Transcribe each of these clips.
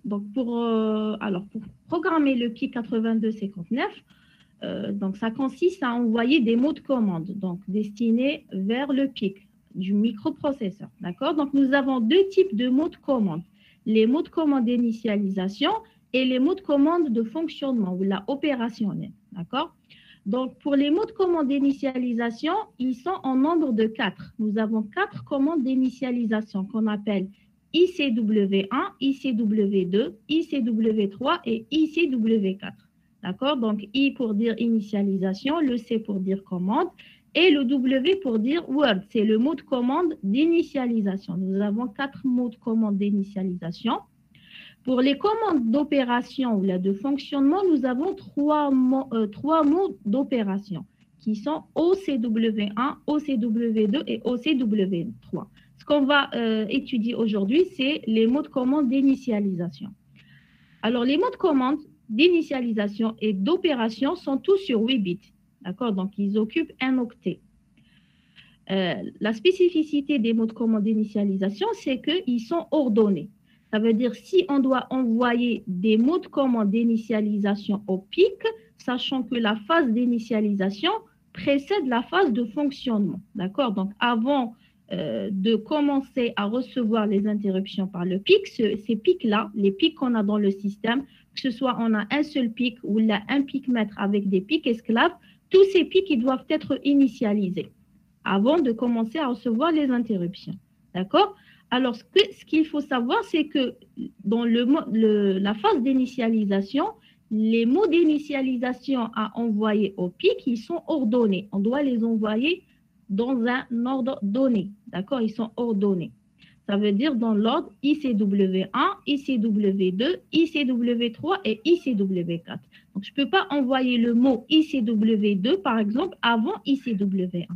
Donc, pour programmer le PIC 8259, donc ça consiste à envoyer des mots de commande donc destinés vers le PIC du microprocesseur. D'accord? Donc, nous avons deux types de mots de commande. Les mots de commande d'initialisation et les mots de commande de fonctionnement ou la opérationnelle. D'accord? Donc, pour les mots de commande d'initialisation, ils sont en nombre de 4. Nous avons 4 commandes d'initialisation qu'on appelle ICW1, ICW2, ICW3 et ICW4. D'accord? Donc, I pour dire initialisation, le C pour dire commande et le W pour dire word. C'est le mot de commande d'initialisation. Nous avons 4 mots de commande d'initialisation. Pour les commandes d'opération ou de fonctionnement, nous avons trois mots d'opération qui sont OCW1, OCW2 et OCW3. Ce qu'on va étudier aujourd'hui, c'est les mots de commande d'initialisation. Alors, les mots de commande d'initialisation et d'opération sont tous sur 8 bits. D'accord? Donc, ils occupent un octet. La spécificité des mots de commande d'initialisation, c'est qu'ils sont ordonnés. Ça veut dire si on doit envoyer des mots de commande d'initialisation au PIC, sachant que la phase d'initialisation précède la phase de fonctionnement. D'accord? Donc, avant de commencer à recevoir les interruptions par le PIC, ces pics-là, les pics qu'on a dans le système, que ce soit on a un seul pic ou là un pic-mètre avec des pics esclaves, tous ces pics ils doivent être initialisés avant de commencer à recevoir les interruptions. D'accord? Alors, ce qu'il faut savoir, c'est que dans la phase d'initialisation, les mots d'initialisation à envoyer au PIC, ils sont ordonnés. On doit les envoyer dans un ordre donné. D'accord? Ils sont ordonnés. Ça veut dire dans l'ordre ICW1, ICW2, ICW3 et ICW4. Donc, je ne peux pas envoyer le mot ICW2, par exemple, avant ICW1.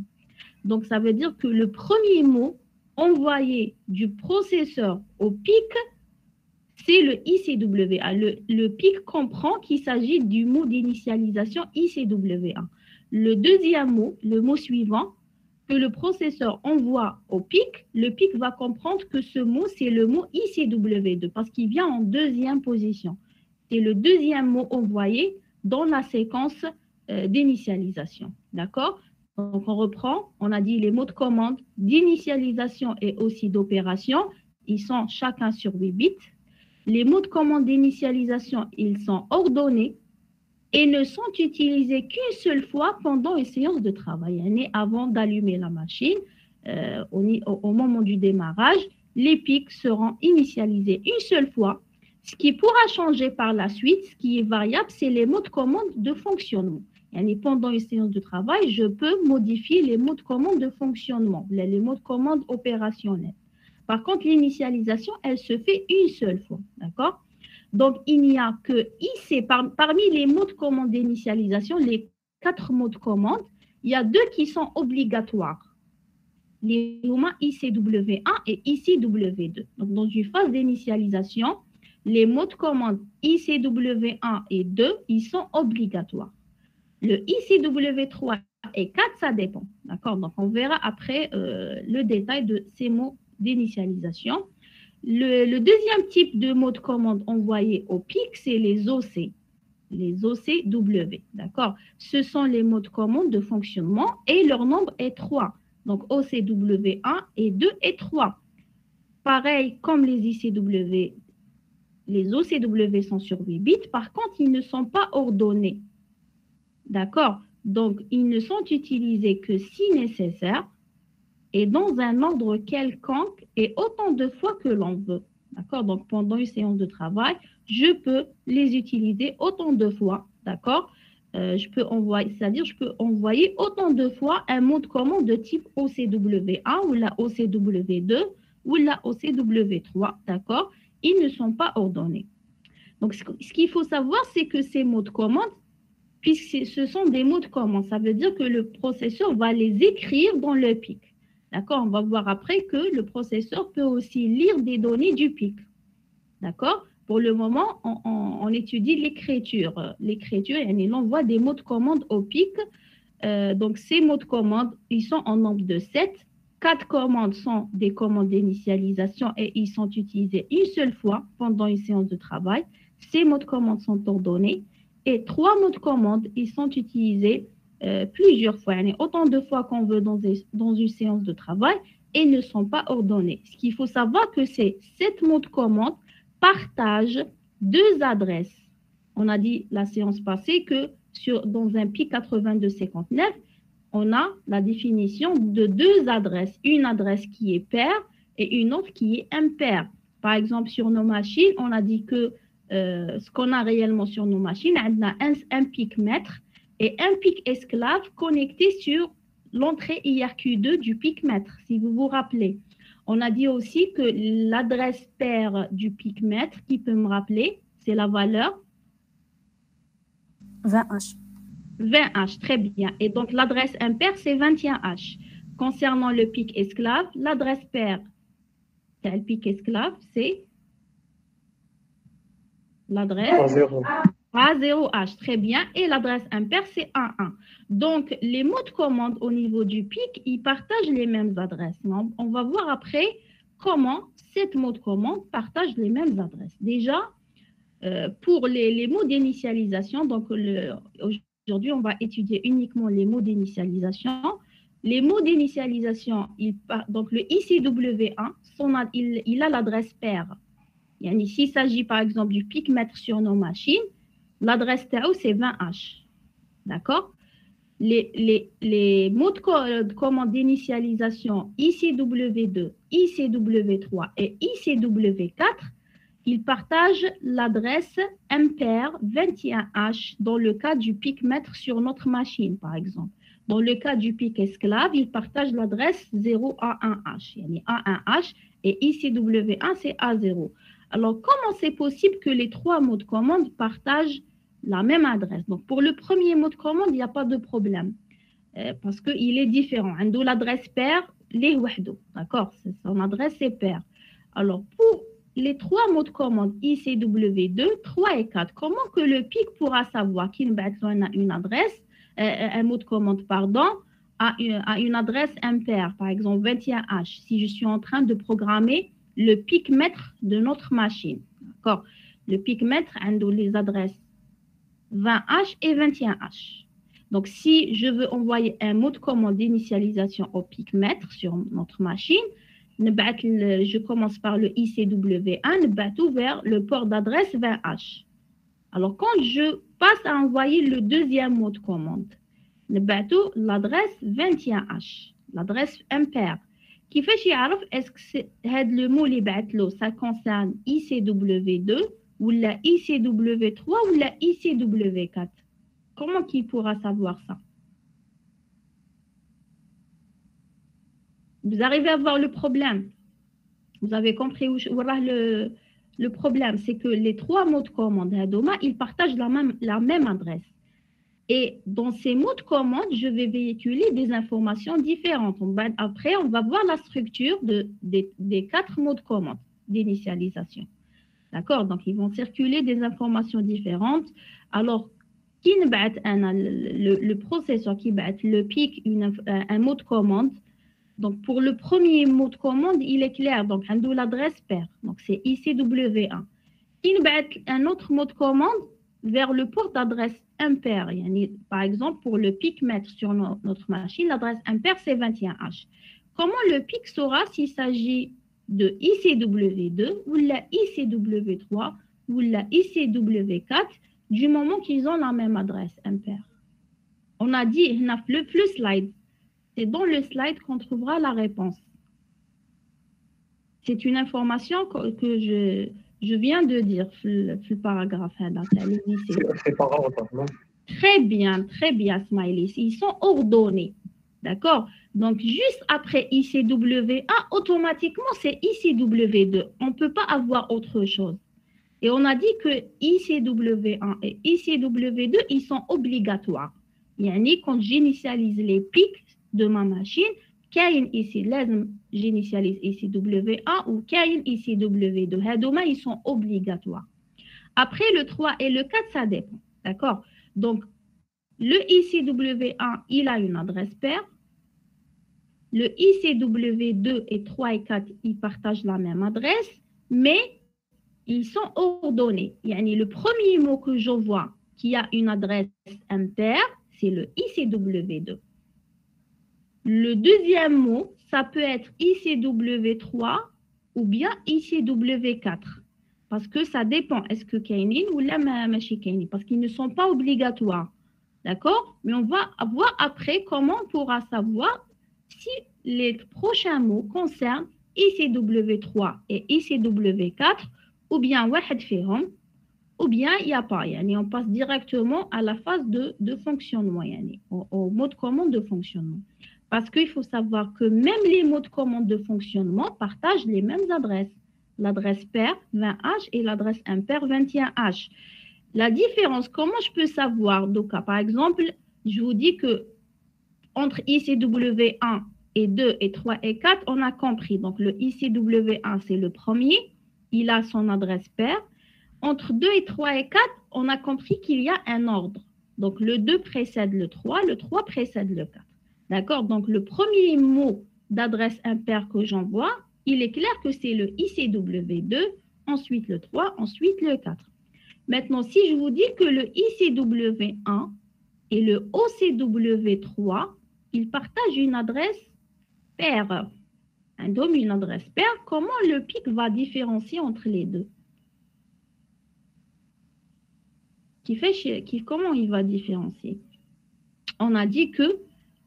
Donc, ça veut dire que le premier mot envoyé du processeur au PIC, c'est le ICWA. Le PIC comprend qu'il s'agit du mot d'initialisation ICWA. Le deuxième mot, le mot suivant, que le processeur envoie au PIC, le PIC va comprendre que ce mot, c'est le mot ICW2 parce qu'il vient en deuxième position. C'est le deuxième mot envoyé dans la séquence d'initialisation. D'accord? Donc, on reprend, on a dit les mots de commande d'initialisation et aussi d'opération, ils sont chacun sur 8 bits. Les mots de commande d'initialisation, ils sont ordonnés et ne sont utilisés qu'une seule fois pendant une séance de travail. Avant d'allumer la machine, au moment du démarrage, les pics seront initialisés une seule fois. Ce qui pourra changer par la suite, ce qui est variable, c'est les mots de commande de fonctionnement. Pendant une séance de travail, je peux modifier les mots de commande de fonctionnement, les mots de commande opérationnels. Par contre, l'initialisation, elle se fait une seule fois. D'accord? Donc, il n'y a que IC, parmi les mots de commande d'initialisation, les 4 mots de commande, il y a 2 qui sont obligatoires. Les ICW1 et ICW2. Donc, dans une phase d'initialisation, les mots de commande ICW1 et 2, ils sont obligatoires. Le ICW3 et 4, ça dépend. D'accord? Donc, on verra après le détail de ces mots d'initialisation. Le deuxième type de mot de commande envoyé au PIC, c'est les OC. Les OCW. D'accord? Ce sont les mots de commande de fonctionnement et leur nombre est 3. Donc, OCW1 et 2 et 3. Pareil comme les ICW, les OCW sont sur 8 bits. Par contre, ils ne sont pas ordonnés. D'accord? Donc, ils ne sont utilisés que si nécessaire et dans un ordre quelconque et autant de fois que l'on veut. D'accord? Donc, pendant une séance de travail, je peux les utiliser autant de fois. D'accord? Je peux envoyer autant de fois un mot de commande de type OCW1 ou la OCW2 ou la OCW3. D'accord? Ils ne sont pas ordonnés. Donc, ce qu'il faut savoir, c'est que ces mots de commande, puisque ce sont des mots de commande, ça veut dire que le processeur va les écrire dans le PIC. D'accord? On va voir après que le processeur peut aussi lire des données du PIC. D'accord? Pour le moment, on étudie l'écriture. L'écriture, et l'envoi des mots de commande au PIC. Donc, ces mots de commande, ils sont en nombre de 7. 4 commandes sont des commandes d'initialisation et ils sont utilisés une seule fois pendant une séance de travail. Ces mots de commande sont ordonnés. Et 3 mots de commande, ils sont utilisés plusieurs fois. Autant de fois qu'on veut dans une séance de travail et ne sont pas ordonnés. Ce qu'il faut savoir que c'est 7 mots de commande partagent 2 adresses. On a dit la séance passée que dans un PIC 8259, on a la définition de 2 adresses. Une adresse qui est paire et une autre qui est impaire. Par exemple, sur nos machines, on a dit que ce qu'on a réellement sur nos machines, on a un PIC maître et un PIC esclave connecté sur l'entrée IRQ2 du PIC maître, si vous vous rappelez. On a dit aussi que l'adresse paire du PIC maître, qui peut me rappeler, c'est la valeur 20H. 20H, très bien. Et donc, l'adresse impaire, c'est 21H. Concernant le PIC esclave, l'adresse paire, c'est le PIC esclave, c'est l'adresse A0H, très bien. Et l'adresse impaire, c'est 11. Donc, les mots de commande au niveau du PIC, ils partagent les mêmes adresses. On va voir après comment 7 mots de commande partagent les mêmes adresses. Déjà, pour les mots d'initialisation, donc aujourd'hui, on va étudier uniquement les mots d'initialisation. Les mots d'initialisation, donc le ICW1, il a l'adresse paire. S'il s'agit par exemple du PIC maître sur nos machines, l'adresse TAO c'est 20H. D'accord? Les mots de commande d'initialisation ICW2, ICW3 et ICW4, ils partagent l'adresse impaire 21H dans le cas du PIC maître sur notre machine, par exemple. Dans le cas du PIC esclave, ils partagent l'adresse 0A1H. A1H et ICW1, c'est A0. Alors, comment c'est possible que les 3 mots de commande partagent la même adresse? Donc, pour le premier mot de commande, il n'y a pas de problème parce qu'il est différent. D'où l'adresse paire, les wahdo. D'accord? Son adresse est paire. Alors, pour les 3 mots de commande ICW2, 3 et 4, comment que le PIC pourra savoir qu'il a une adresse, un mot de commande, pardon, à une adresse impaire, par exemple 21H, si je suis en train de programmer le PIC maître de notre machine. D'accord? Le PIC maître a les adresses 20H et 21H. Donc, si je veux envoyer un mot de commande d'initialisation au PIC maître sur notre machine, je commence par le ICW1, vers le port d'adresse 20H. Alors, quand je passe à envoyer le deuxième mot de commande, l'adresse 21H, l'adresse impaire. Qui fait est-ce que le mot ça concerne ICW2 ou la ICW3 ou la ICW4? Comment qu'il pourra savoir ça? Vous arrivez à voir le problème? Vous avez compris où le problème? C'est que les 3 mots de commande, ils partagent la même adresse. Et dans ces mots de commande, je vais véhiculer des informations différentes. Après, on va voir la structure des 4 mots de commande d'initialisation. D'accord? Donc, ils vont circuler des informations différentes. Alors, le processeur qui bat le PIC, un mot de commande. Donc, pour le premier mot de commande, il est clair. Donc, on a l'adresse paire. Donc, c'est ICW1. Il bat un autre mot de commande vers le port d'adresse impaire. Par exemple, pour le PIC maître sur notre machine, l'adresse impaire, c'est 21H. Comment le PIC saura s'il s'agit de ICW2 ou la ICW3 ou la ICW4 du moment qu'ils ont la même adresse impaire? On a dit, le slide. C'est dans le slide qu'on trouvera la réponse. C'est une information que je viens de dire, le paragraphe. C'est pas grave, non? Très bien, Smiley. Ils sont ordonnés. D'accord? Donc, juste après ICW1, automatiquement, c'est ICW2. On ne peut pas avoir autre chose. Et on a dit que ICW1 et ICW2, ils sont obligatoires. Quand j'initialise les pics de ma machine, ici, j'initialise ICW1 ou ICW2. Ils sont obligatoires. Après, le 3 et le 4, ça dépend. D'accord? Donc, le ICW1, il a une adresse paire. le ICW2 et 3 et 4, ils partagent la même adresse, mais ils sont ordonnés. Yani, le premier mot que je vois qui a une adresse impaire, c'est le ICW2. Le deuxième mot, ça peut être ICW3 ou bien ICW4. Parce que ça dépend, est-ce que Kainin ou la Machi Kainin, parce qu'ils ne sont pas obligatoires. D'accord? Mais on va voir après comment on pourra savoir si les prochains mots concernent ICW3 et ICW4 ou bien واحد فيهم ou bien il n'y a pas. Yani, on passe directement à la phase de fonctionnement, yani, au mot de commande de fonctionnement. Parce qu'il faut savoir que même les mots de commande de fonctionnement partagent les mêmes adresses. L'adresse paire 20H et l'adresse impaire 21H. La différence, comment je peux savoir? Donc, par exemple, je vous dis que entre ICW1 et 2 et 3 et 4, on a compris. Donc, le ICW1, c'est le premier. Il a son adresse paire. Entre 2 et 3 et 4, on a compris qu'il y a un ordre. Donc, le 2 précède le 3 précède le 4. D'accord? Donc, le premier mot d'adresse impaire que j'envoie, il est clair que c'est le ICW2, ensuite le 3, ensuite le 4. Maintenant, si je vous dis que le ICW1 et le OCW3, ils partagent une adresse paire. Une adresse paire, comment le PIC va différencier entre les deux? Comment il va différencier? On a dit que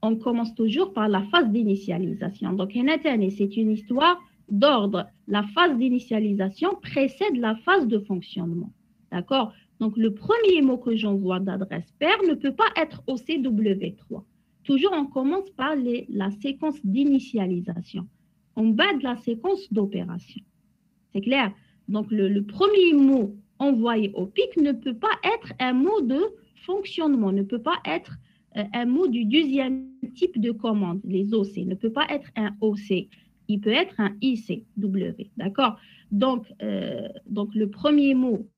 on commence toujours par la phase d'initialisation. Donc, c'est une histoire d'ordre. La phase d'initialisation précède la phase de fonctionnement. D'accord? Donc, le premier mot que j'envoie d'adresse paire ne peut pas être OCW3. Toujours, on commence par la séquence d'initialisation. On bat de la séquence d'opération. C'est clair? Donc, le premier mot envoyé au PIC ne peut pas être un mot de fonctionnement, ne peut pas être un mot du deuxième type de commande, les OC, ne peut pas être un OC, il peut être un ICW, d'accord? Donc, le premier mot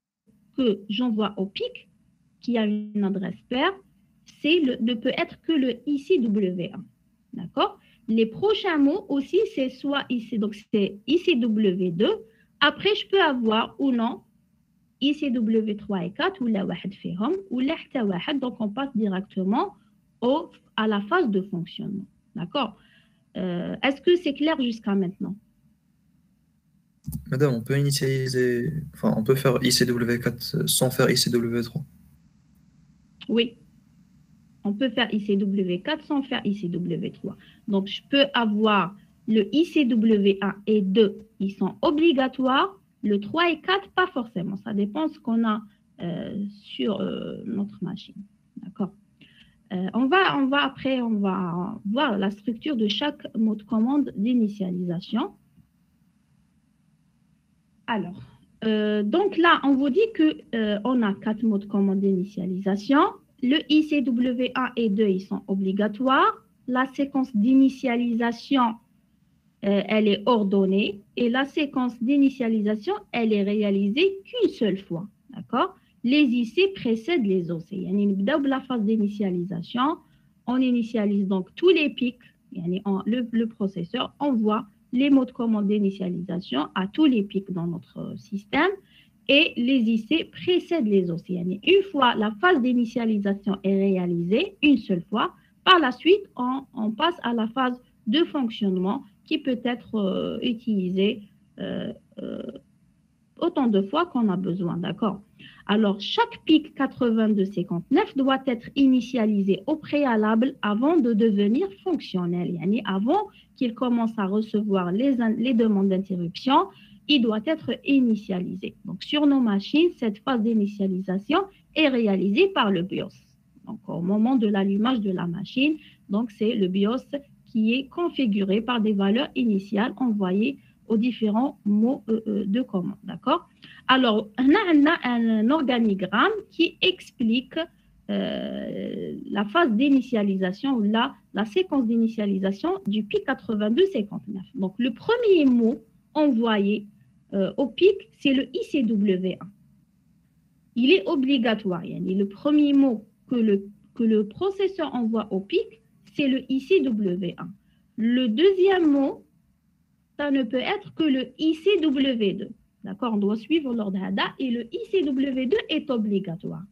que j'envoie au PIC, qui a une adresse paire, ne peut être que le ICW1, d'accord? Les prochains mots aussi, c'est soit IC, donc c'est ICW2, après je peux avoir ou non ICW3 et 4 ou la واحد فيهم ou la حتى واحد, donc on passe directement à la phase de fonctionnement. D'accord? Est-ce que c'est clair jusqu'à maintenant? Madame, on peut initialiser, enfin, on peut faire ICW4 sans faire ICW3. Oui, on peut faire ICW4 sans faire ICW3. Donc, je peux avoir le ICW1 et 2, ils sont obligatoires. Le 3 et 4, pas forcément. Ça dépend de ce qu'on a sur notre machine. D'accord? On va voir la structure de chaque mot de commande d'initialisation. Alors, donc là, on vous dit qu'on a 4 mots de commande d'initialisation. Le ICW1 et 2, ils sont obligatoires. La séquence d'initialisation, elle est ordonnée. Et la séquence d'initialisation, elle est réalisée qu'une seule fois. D'accord? Les IC précèdent les OC. La phase d'initialisation, on initialise donc tous les pics. Le processeur envoie les mots de commande d'initialisation à tous les pics dans notre système et les IC précèdent les OC. Une fois la phase d'initialisation est réalisée, une seule fois, par la suite, on passe à la phase de fonctionnement qui peut être utilisée autant de fois qu'on a besoin, d'accord? Alors, chaque PIC 8259 doit être initialisé au préalable avant de devenir fonctionnel. Avant qu'il commence à recevoir les demandes d'interruption, il doit être initialisé. Donc, sur nos machines, cette phase d'initialisation est réalisée par le BIOS. Donc, au moment de l'allumage de la machine, donc c'est le BIOS qui est configuré par des valeurs initiales envoyées aux différents mots de commande, d'accord? Alors, on a un organigramme qui explique la phase d'initialisation ou la séquence d'initialisation du PIC 8259. Donc, le premier mot envoyé au PIC, c'est le ICW1. Il est obligatoire. Le premier mot que le processeur envoie au PIC, c'est le ICW1. le deuxième mot, ça ne peut être que le ICW2. D'accord? On doit suivre l'ordre HADA et le ICW2 est obligatoire.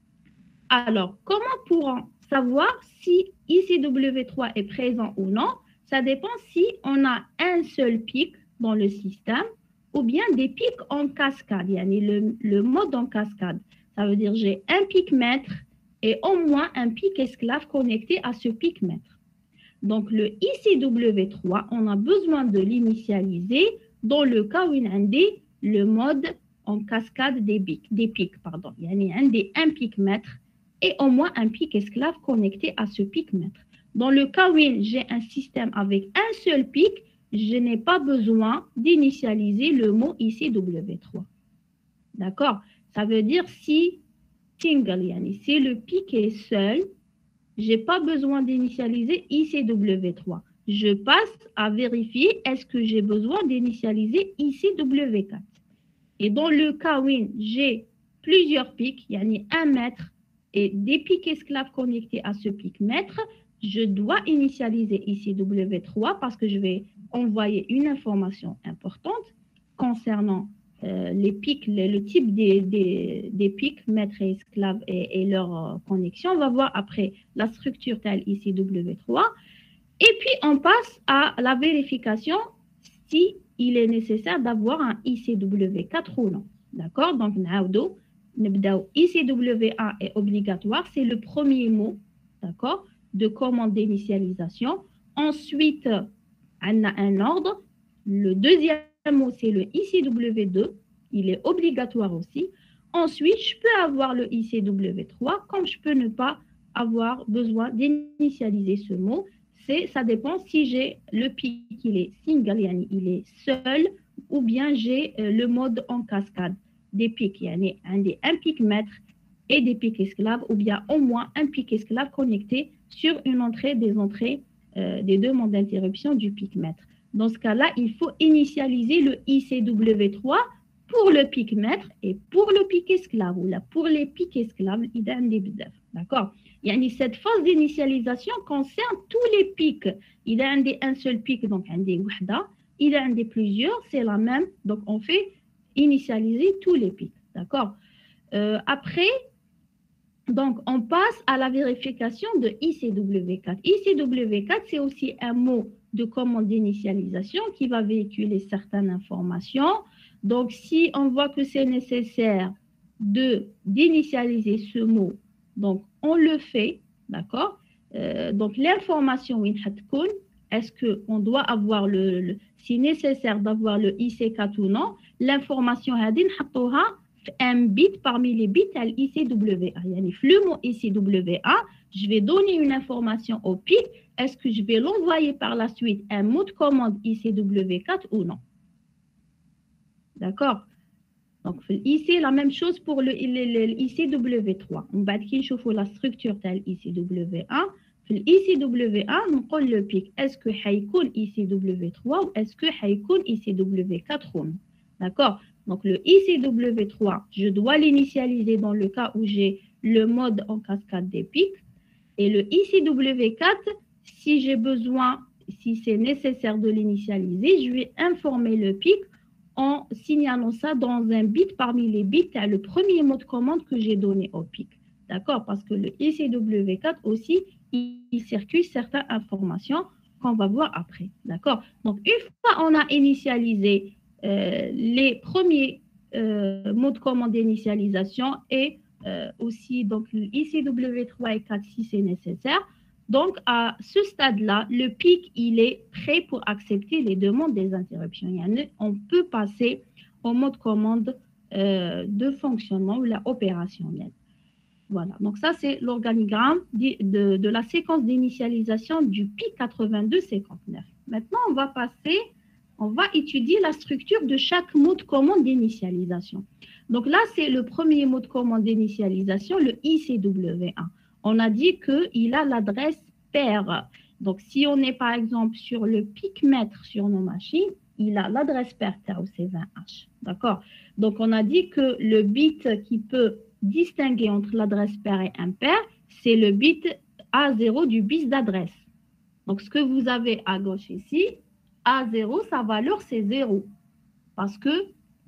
Alors, comment pourrons savoir si ICW3 est présent ou non? Ça dépend si on a un seul pic dans le système ou bien des pics en cascade. Le mode en cascade. Ça veut dire j'ai un pic maître et au moins un pic esclave connecté à ce pic maître. Donc, le ICW3, on a besoin de l'initialiser dans le cas où il y a le mode en cascade des pics. Il y a un pic maître et au moins un pic esclave connecté à ce pic maître. Dans le cas où j'ai un système avec un seul pic, je n'ai pas besoin d'initialiser le mot ICW3. D'accord? Ça veut dire si single, si le pic est seul, je n'ai pas besoin d'initialiser ICW3. Je passe à vérifier est-ce que j'ai besoin d'initialiser ICW4. Et dans le cas où j'ai plusieurs pics, il y a 1 mètre et des pics esclaves connectés à ce pic maître, je dois initialiser ICW3 parce que je vais envoyer une information importante concernant les pics, le type des pics maîtres et esclaves et leur connexion. On va voir après la structure telle ICW3. Et puis, on passe à la vérification si il est nécessaire d'avoir un ICW4 ou non. D'accord? Donc, ICW1 est obligatoire, c'est le premier mot, d'accord, de commande d'initialisation. Ensuite, on a un ordre. Le deuxième mot, c'est le ICW2. Il est obligatoire aussi. Ensuite, je peux avoir le ICW3, comme je peux ne pas avoir besoin d'initialiser ce mot. Ça dépend si j'ai le pic, il est single, il est seul, ou bien j'ai le mode en cascade des pics. Il y a un pic maître et des pics esclaves, ou bien au moins un pic esclave connecté sur une entrée des demandes d'interruption du pic maître. Dans ce cas-là, il faut initialiser le ICW3 pour le pic maître et pour le pic esclave, ou là pour les pics esclaves, il y a des bdef. D'accord? Cette phase d'initialisation concerne tous les pics. Il y a un seul pic, donc il y a plusieurs, c'est la même. Donc on fait initialiser tous les pics. D'accord? Après, donc on passe à la vérification de ICW4. ICW4, c'est aussi un mot de commande d'initialisation qui va véhiculer certaines informations. Donc si on voit que c'est nécessaire d'initialiser ce mot, donc on le fait, d'accord? Donc l'information, est-ce qu'on doit avoir si nécessaire d'avoir le IC4 ou non, l'information, un bit parmi les bits à l'ICWA. Le mot ICWA, je vais donner une information au pic. Est-ce que je vais l'envoyer par la suite un mot de commande ICW4 ou non? D'accord? Donc, ici, la même chose pour le ICW3. On va voir la structure de l'ICW1. l'ICW1, on prend le pic. Est-ce que haïkoun ICW3 ou est-ce que haïkoun ICW4 ou non? D'accord? Donc, le ICW3, je dois l'initialiser dans le cas où j'ai le mode en cascade des pics. Et le ICW4, si j'ai besoin, si c'est nécessaire de l'initialiser, je vais informer le pic en signalant ça dans un bit parmi les bits à le premier mot de commande que j'ai donné au pic. D'accord? Parce que le ICW4 aussi, il circule certaines informations qu'on va voir après. D'accord? Donc, une fois on a initialisé les premiers mots de commande d'initialisation et aussi donc ICW3 et 4 si c'est nécessaire. Donc, à ce stade-là, le pic, il est prêt pour accepter les demandes des interruptions. On peut passer au mode commande de fonctionnement ou la opérationnelle. Voilà, donc ça, c'est l'organigramme de la séquence d'initialisation du pic 8259. Maintenant, on va étudier la structure de chaque mot de commande d'initialisation. Donc là, c'est le premier mot de commande d'initialisation, le ICW1. On a dit qu'il a l'adresse paire. Donc, si on est par exemple sur le pic maître sur nos machines, il a l'adresse paire tau C20H. D'accord? Donc, on a dit que le bit qui peut distinguer entre l'adresse paire et impair, c'est le bit A0 du bus d'adresse. Donc, ce que vous avez à gauche ici, A0, sa valeur, c'est 0. Parce que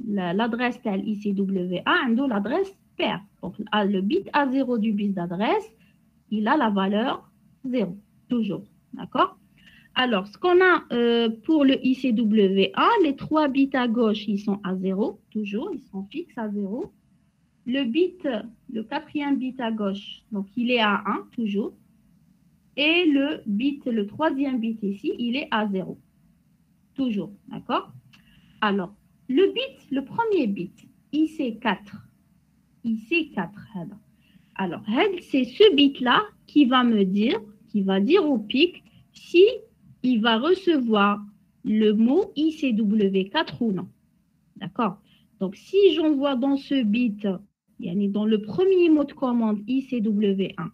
l'adresse telle ICWA a l'adresse paire. Donc, le bit A0 du bit d'adresse, il a la valeur 0, toujours. D'accord? Alors, ce qu'on a pour le ICWA, les 3 bits à gauche, ils sont à 0, toujours, ils sont fixes à 0. Le bit, le 4e bit à gauche, donc il est à 1, toujours. Et le 3e bit ici, il est à 0, toujours. D'accord? Alors, le premier bit, IC4, alors, c'est ce bit-là qui va dire au PIC si il va recevoir le mot ICW4 ou non. D'accord? Donc, si j'envoie dans ce bit, dans le premier mot de commande ICW1,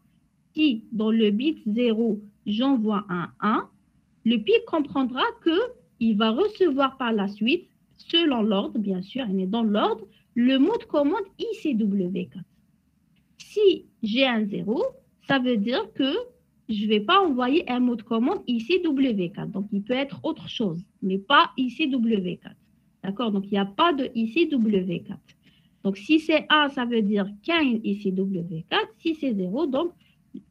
si dans le bit 0, j'envoie un 1, le PIC comprendra qu'il va recevoir par la suite, selon l'ordre, bien sûr, dans l'ordre, le mot de commande ICW4. Si j'ai un 0, ça veut dire que je ne vais pas envoyer un mot de commande ICW4. Donc, il peut être autre chose, mais pas ICW4. D'accord? Donc, il n'y a pas de ICW4. Donc, si c'est A, ça veut dire qu'il y a une ICW4. Si c'est 0, donc,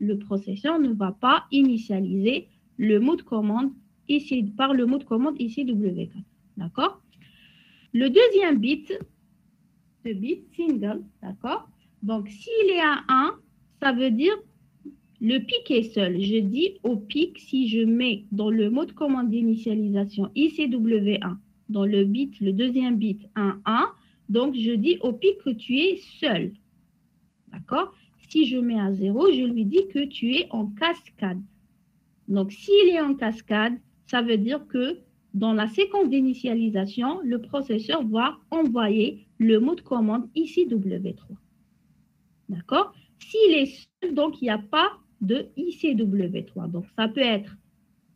le processeur ne va pas initialiser le mot de commande par le mot de commande ICW4. D'accord? Le deuxième bit, ce bit single, d'accord? Donc, s'il est à 1, ça veut dire le PIC est seul. Je dis au PIC, si je mets dans le mot de commande d'initialisation ICW1, dans le deuxième bit 1, donc je dis au PIC que tu es seul. D'accord? Si je mets à 0, je lui dis que tu es en cascade. Donc, s'il est en cascade, ça veut dire que dans la séquence d'initialisation, le processeur va envoyer le mot de commande ICW3. D'accord? S'il est seul, donc il n'y a pas de ICW3. Donc, ça peut être,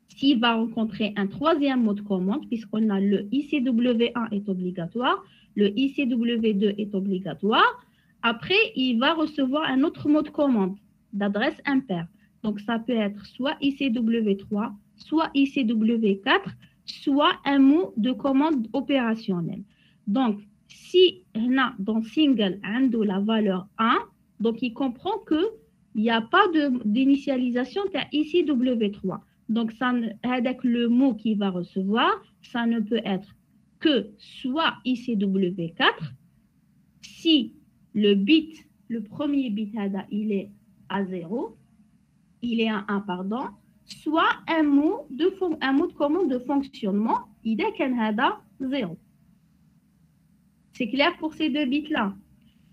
s'il va rencontrer un troisième mot de commande, puisqu'on a le ICW1 est obligatoire, le ICW2 est obligatoire. Après, il va recevoir un autre mot de commande d'adresse impaire. Donc, ça peut être soit ICW3, soit ICW4, soit un mot de commande opérationnelle. Donc, si on a dans single la valeur 1, donc il comprend qu'il n'y a pas d'initialisation de ICW3. Donc, avec le mot qu'il va recevoir, ça ne peut être que soit ICW4, si le premier bit, il est à 0, il est à 1, pardon, soit un mot de commande de fonctionnement, il est à 0. C'est clair pour ces deux bits-là.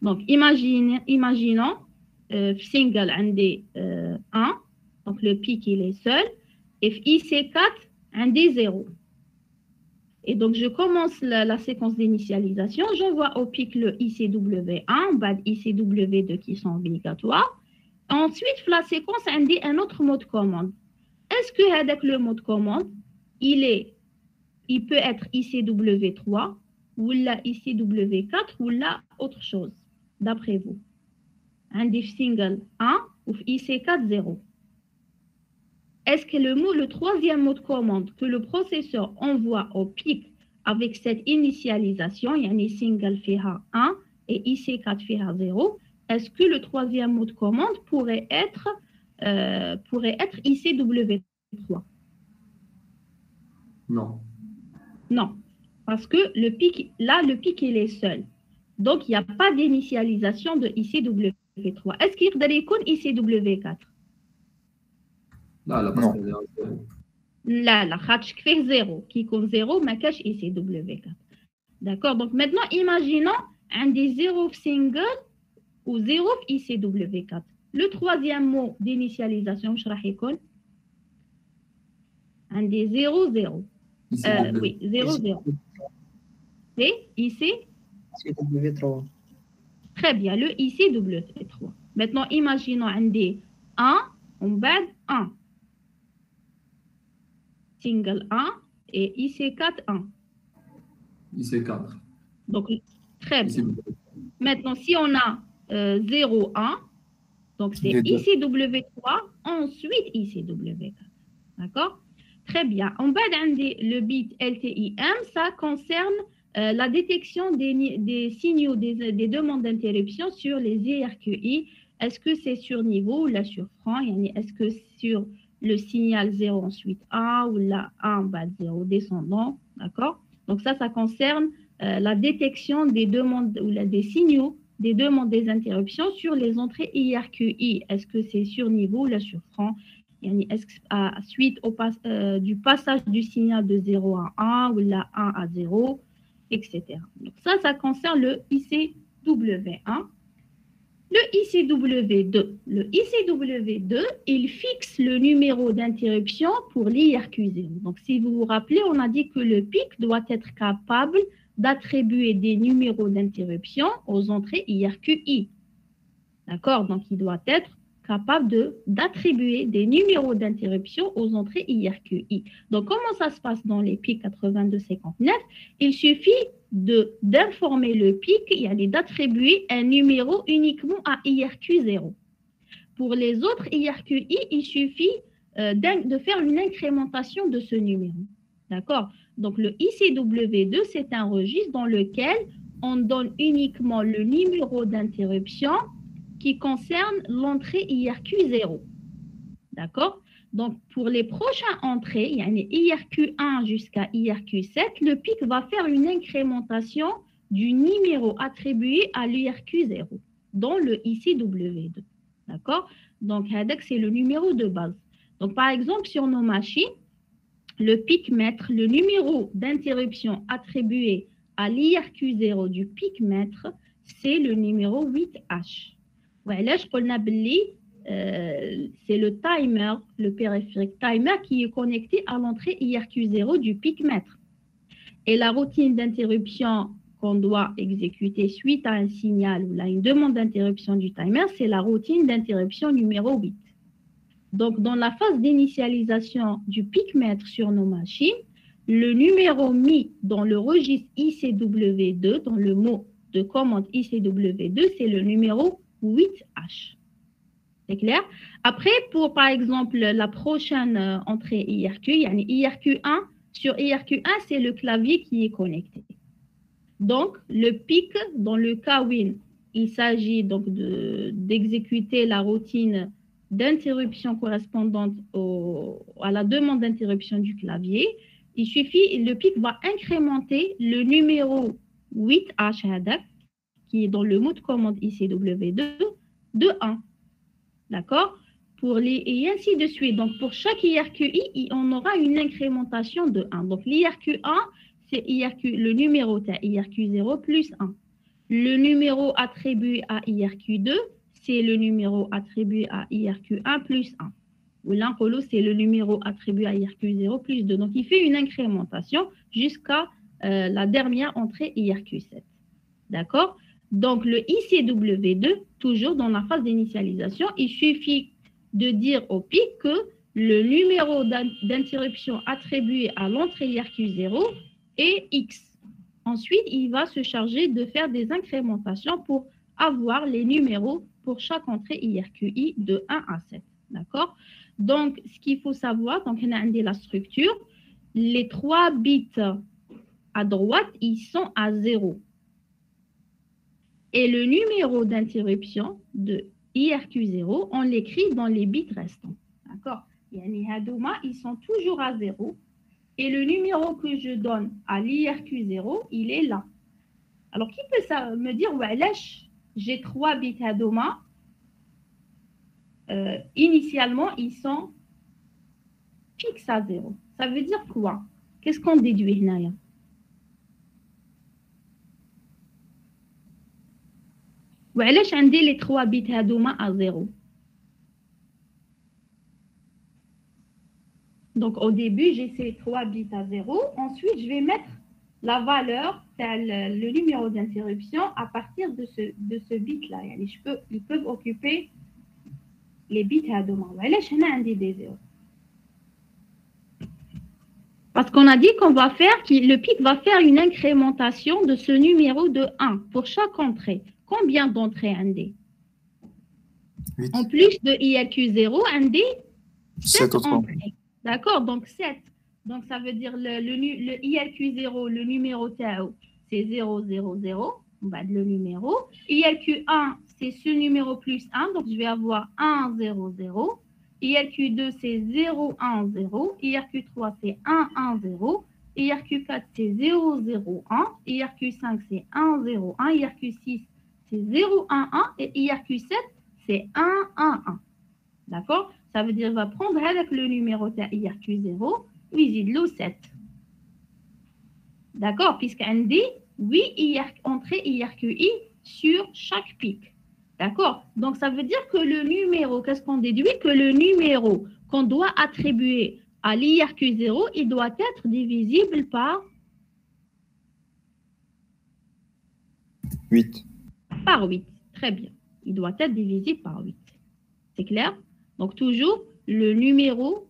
Donc, imaginons, single, un des 1, donc le PIC, il est seul, et IC4, un des 0. Et donc, je commence la séquence d'initialisation, j'envoie au PIC le ICW1, bas ICW2 qui sont obligatoires. Ensuite, la séquence indique un autre mot de commande. Est-ce que avec le mot de commande, il peut être ICW3 ou la ICW4 ou la autre chose, d'après vous? Un diff single 1 ou IC4 0. Est-ce que le troisième mot de commande que le processeur envoie au PIC avec cette initialisation, yani single fiha 1 et IC4 fiha 0, est-ce que le troisième mot de commande pourrait être ICW3? Non. Non, parce que le PIC, il est seul. Donc, il n'y a pas d'initialisation de ICW3. Est-ce qu'il y a ICW4? Non, parce que 0. Là, خاطش fait 0. Qui compte 0, ما كاش ICW4. D'accord? Donc, maintenant, imaginons un des 0 single ou 0 ICW4. Le troisième mot d'initialisation, je vais vous un des 0, 0. Oui, 0, 0. C'est ICW3. Très bien, le ICW3. Maintenant, imaginons un des 1, on bat 1. Single 1 et IC4 1. IC4. Donc, très bien. Maintenant, si on a 0, 1, donc c'est ICW3, ensuite ICW4. D'accord? Très bien. En bas, le bit LTIM, ça concerne la détection des signaux, des demandes d'interruption sur les IRQI. Est-ce que c'est sur niveau ou là sur franc? Est-ce que sur le signal 0 ensuite 1 ou là 1 bas 0 descendant? D'accord? Donc ça concerne la détection des demandes ou des signaux des demandes des interruptions sur les entrées IRQI. Est-ce que c'est sur niveau ou là sur franc? Est-ce que suite du passage du signal de 0 à 1 ou là 1 à 0, etc. Donc ça concerne le ICW1. Le ICW2. Le ICW2, il fixe le numéro d'interruption pour l'IRQ0. Donc, si vous vous rappelez, on a dit que le PIC doit être capable d'attribuer des numéros d'interruption aux entrées IRQI. D'accord? Donc, il doit être capable d'attribuer des numéros d'interruption aux entrées IRQI. Donc, comment ça se passe dans les PIC 8259? Il suffit d'informer le PIC, d'attribuer un numéro uniquement à IRQ0. Pour les autres IRQI, il suffit de faire une incrémentation de ce numéro. D'accord? Donc, le ICW2, c'est un registre dans lequel on donne uniquement le numéro d'interruption qui concerne l'entrée IRQ0. D'accord? Donc, pour les prochaines entrées, IRQ1 jusqu'à IRQ7, le PIC va faire une incrémentation du numéro attribué à l'IRQ0 dans le ICW2. D'accord? Donc, c'est le numéro de base. Donc, par exemple, sur nos machines, le PIC mètre, le numéro d'interruption attribué à l'IRQ0 du PIC mètre, c'est le numéro 8H. Voilà, je c'est le timer, le périphérique timer qui est connecté à l'entrée IRQ0 du PIC mètre. Et la routine d'interruption qu'on doit exécuter suite à un signal ou à une demande d'interruption du timer, c'est la routine d'interruption numéro 8. Donc, dans la phase d'initialisation du PIC mètre sur nos machines, le numéro mis dans le registre ICW2, dans le mot de commande ICW2, c'est le numéro 8H. C'est clair? Après, pour par exemple la prochaine entrée IRQ, IRQ1, sur IRQ1, c'est le clavier qui est connecté. Donc, le PIC, dans le cas où il s'agit donc d'exécuter la routine d'interruption correspondante à la demande d'interruption du clavier, il suffit, le PIC va incrémenter le numéro 8H qui est dans le mot de commande ICW2 de 1. D'accord? Et ainsi de suite. Donc, pour chaque IRQI, on aura une incrémentation de 1. Donc, l'IRQ1, c'est le numéro de IRQ0 plus 1. Le numéro attribué à IRQ2, c'est le numéro attribué à IRQ1 plus 1. Ou l'encolo, c'est le numéro attribué à IRQ0 plus 2. Donc, il fait une incrémentation jusqu'à la dernière entrée IRQ7. D'accord? Donc, le ICW2, toujours dans la phase d'initialisation, il suffit de dire au PIC que le numéro d'interruption attribué à l'entrée IRQ0 est X. Ensuite, il va se charger de faire des incrémentations pour avoir les numéros pour chaque entrée IRQI de 1 à 7. D'accord? Donc, ce qu'il faut savoir, donc on a la structure, les 3 bits à droite, ils sont à 0. Et le numéro d'interruption de IRQ0, on l'écrit dans les bits restants. D'accord? Ils sont toujours à 0. Et le numéro que je donne à l'IRQ0, il est là. Alors, qui peut me dire, ouais, j'ai 3 bits Hadoma. Initialement, ils sont fixes à 0. Ça veut dire quoi? Qu'est-ce qu'on déduit là? وعلاش عندي les 3 bits هادوما à 0. Donc au début, j'ai ces 3 bits à 0. Ensuite, je vais mettre la valeur, le numéro d'interruption à partir de ce bit-là. Ils peuvent occuper les bits هادوما. وعلاش هنا عندي des 0. Parce qu'on a dit qu'on va faire, le PIC va faire une incrémentation de ce numéro de 1 pour chaque entrée. Combien d'entrées Andy? En plus de IRQ0, Andy 7 entrées. D'accord, donc 7. Donc ça veut dire le IRQ0, le numéro TAO, c'est 000, on va le numéro. IRQ1, c'est ce numéro plus 1, donc je vais avoir 1, 0, 0. IRQ2, c'est 0, 1, 0. IRQ3, c'est 1, 1, 0. IRQ4, c'est 0, 0, 1. IRQ5, c'est 1, 0, 1. IRQ6, c'est 0, 1, 1. Et IRQ7, c'est 1, 1, 1. D'accord? Ça veut dire qu'il va prendre avec le numéro IRQ0, il le 7. D'accord? Puisqu'on dit 8 entrées IRQI sur chaque pic. D'accord? Donc, ça veut dire que le numéro, qu'est-ce qu'on déduit? Que le numéro qu'on doit attribuer à l'IRQ0, il doit être divisible par 8. Par 8. Très bien. Il doit être divisible par 8. C'est clair? Donc, toujours le numéro,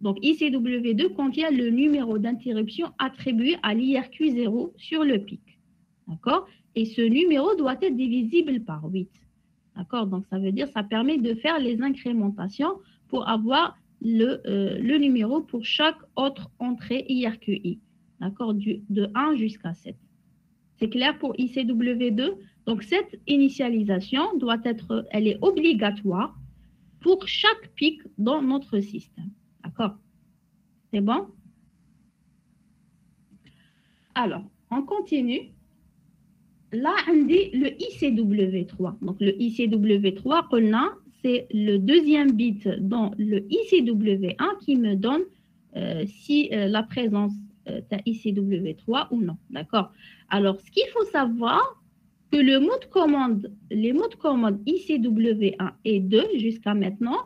donc ICW2 contient le numéro d'interruption attribué à l'IRQ0 sur le pic. D'accord? Et ce numéro doit être divisible par 8. D'accord? Donc, ça veut dire ça permet de faire les incrémentations pour avoir le numéro pour chaque autre entrée IRQI. D'accord? De 1 jusqu'à 7. C'est clair pour ICW2? Donc, cette initialisation doit être, elle est obligatoire pour chaque pic dans notre système. D'accord? C'est bon? Alors, on continue. Là, on dit le ICW3. Donc, le ICW3, c'est le deuxième bit dans le ICW1 qui me donne si la présence de ICW3 ou non. D'accord? Alors, ce qu'il faut savoir, que les mots de commande ICW1 et 2 jusqu'à maintenant,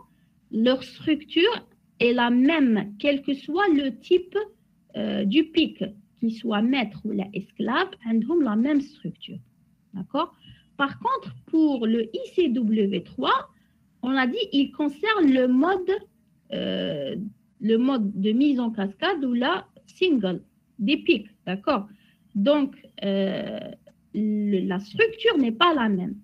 leur structure est la même, quel que soit le type du pic, qu'il soit maître ou la esclave, ils ont la même structure. D'accord? Par contre, pour le ICW3, on a dit il concerne le mode de mise en cascade ou la single des pics. D'accord? Donc, la structure n'est pas la même.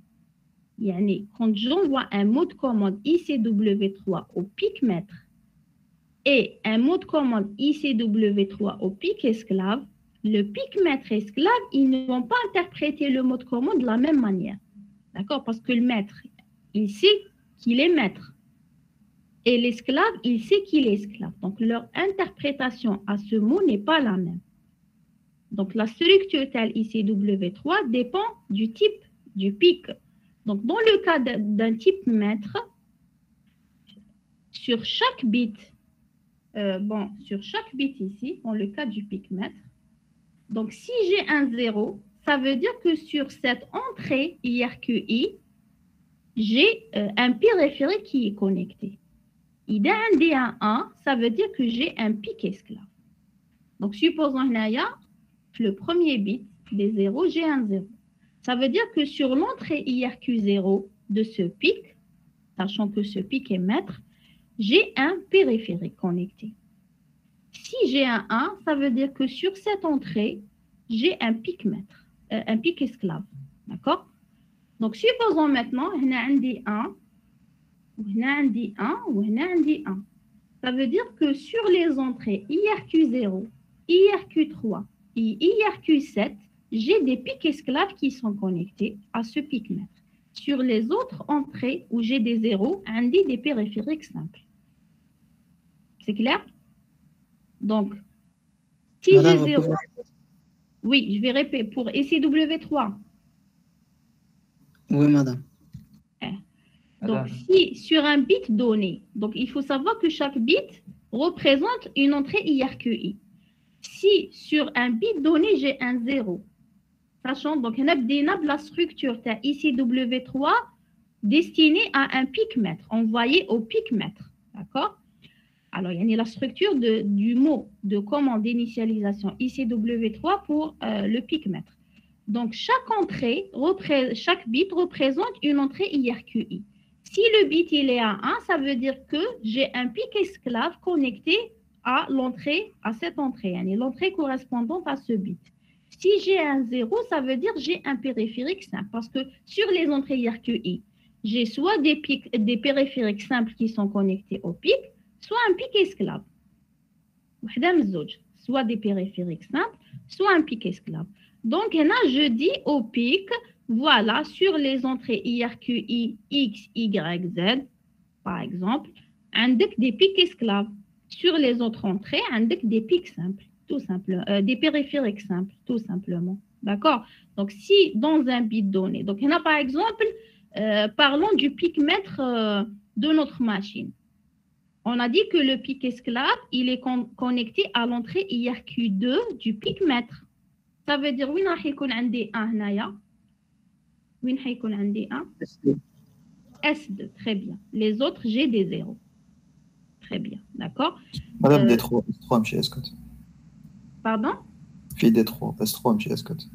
Yani, quand j'envoie un mot de commande ICW3 au pic maître et un mot de commande ICW3 au pic esclave, le pic maître esclave, ils ne vont pas interpréter le mot de commande de la même manière. D'accord? Parce que le maître, il sait qu'il est maître. Et l'esclave, il sait qu'il est esclave. Donc, leur interprétation à ce mot n'est pas la même. Donc, la structure telle ICW3 dépend du type du pic. Donc, dans le cas d'un type maître, sur chaque bit, ici, dans le cas du pic maître, donc si j'ai un 0, ça veut dire que sur cette entrée IRQI, j'ai un périphérique qui est connecté. Ida un 1, ça veut dire que j'ai un pic esclave. Donc, supposons le premier bit des 0, j'ai un 0. Ça veut dire que sur l'entrée IRQ0 de ce pic, sachant que ce pic est maître, j'ai un périphérique connecté. Si j'ai un 1, ça veut dire que sur cette entrée, j'ai un pic maître, un pic esclave. D'accord? Donc, supposons maintenant, on a un 1, on a un 1, on a un 1. Ça veut dire que sur les entrées IRQ0, IRQ3 et IRQ7, j'ai des pics esclaves qui sont connectés à ce pic maître. Sur les autres entrées où j'ai des 0, on dit des périphériques simples. C'est clair? Donc, si j'ai 0, oui, je vais répéter pour ICW3. Oui, madame. Donc, si sur un bit donné, donc il faut savoir que chaque bit représente une entrée IRQI. Si sur un bit donné, j'ai un 0, sachant donc on a la structure de ICW3 destinée à un pic maître, envoyé au pic maître. D'accord? Alors, il y a la structure du mot de commande d'initialisation ICW3 pour le pic maître. Donc, chaque bit représente une entrée IRQI. Si le bit il est à 1, ça veut dire que j'ai un pic esclave connecté à cette entrée, l'entrée correspondante à ce bit. Si j'ai un 0, ça veut dire que j'ai un périphérique simple, parce que sur les entrées IRQI, j'ai soit des périphériques simples qui sont connectés au pic, soit un pic esclave. soit des périphériques simples, soit un pic esclave. Donc, là, je dis au pic, voilà, sur les entrées IRQI, X, Y, Z, par exemple, avec des pics esclaves. Sur les autres entrées, avec des pics simples, tout simplement, des périphériques simples, tout simplement. D'accord? Donc, si dans un bit donné, donc, là, par exemple, parlons du pic mètre de notre machine. On a dit que le pic esclave, il est connecté à l'entrée IRQ2 du pic mètre. Ça veut dire, oui, il y a un هنايا. Oui, il y a un S2, très bien. Les autres, j'ai des zéros. Très bien, d'accord. Madame D3, S3 ماشي اسكت. Pardon? في D3, S3 ماشي اسكت.